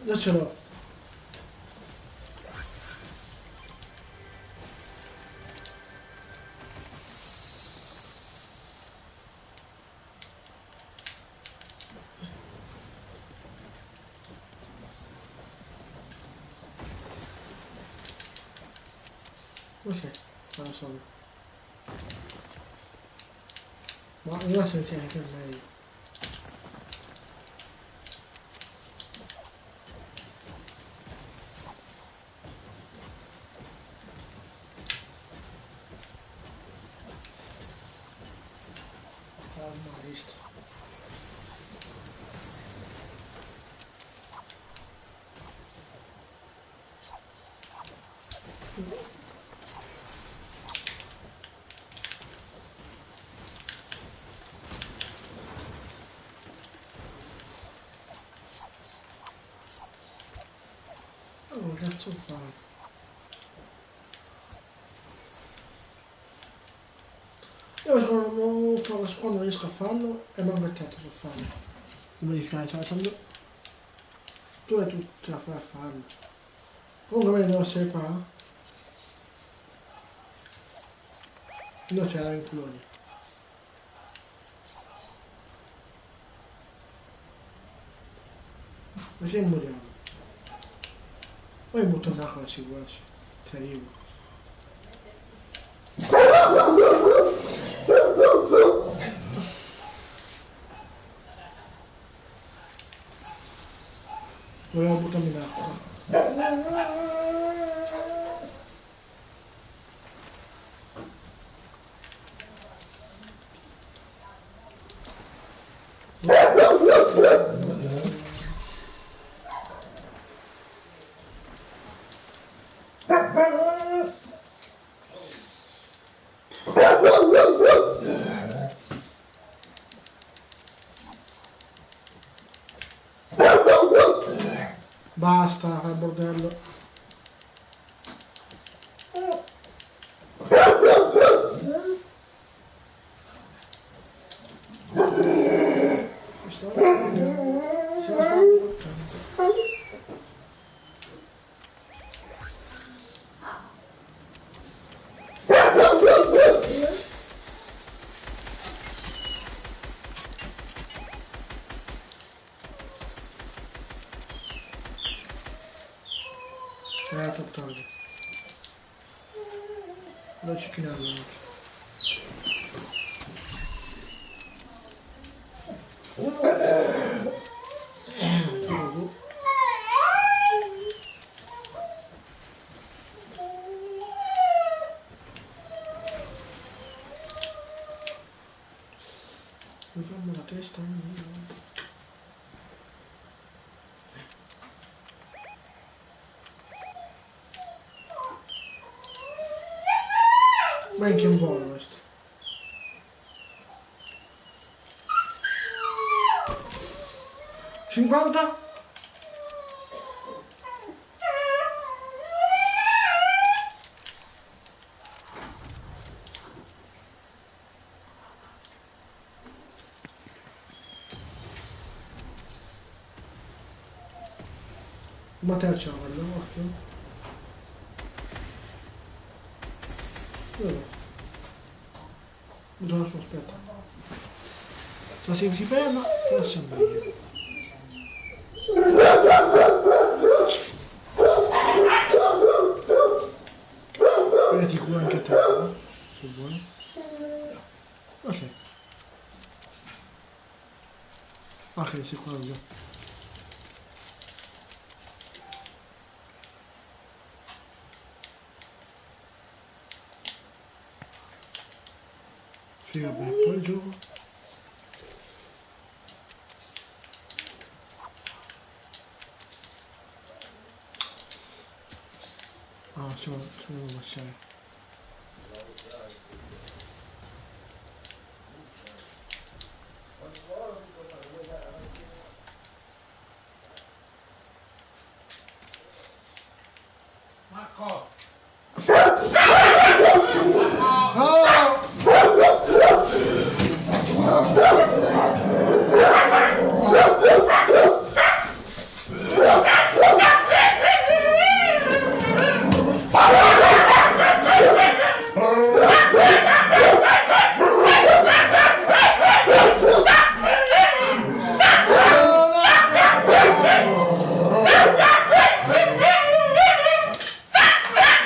Io ce l'ho. Ok, non lo so. Ma io senti anche meglio. Ah, ma visto. Oh, che cazzo fa? Io non fa, quando riesco a farlo e manco a tetto so farlo. Non modificare, cioè quando tu e tu ce la fai a farlo. Comunque me devo essere qua. Noi c'era in cloni. Perché moriamo? Poi butto una cosa quasi. Ti arrivo. Volevo buttarmi in acqua. Basta, fai bordello. Tottato. Devo cecchinarlo anche. Mi fanno la testa. Ma anche un volo questo. 50? Matteo c'ha quello, occhio. Dove? Dove sono, aspetta. Se si ferma, forse è meglio. Ti cura anche te, no? Se vuoi. Ma sì. Ok, sicuro io. Sì, vabbè, poi gioco. Ah, sono lasciare. Marco!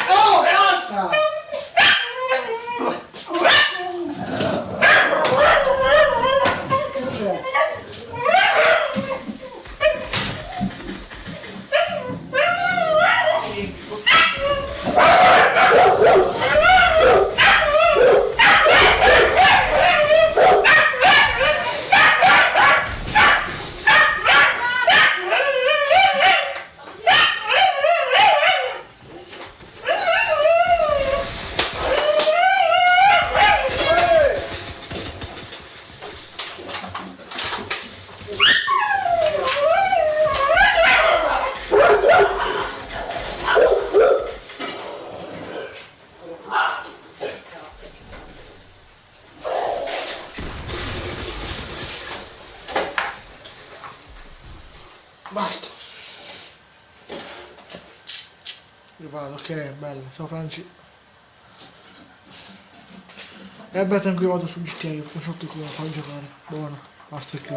Oh, basta! Basta. Io vado, ok, bello, ciao Franci. E beh, tranquillo vado su GTA, io faccio qui come fa a giocare. Buona, basta qui.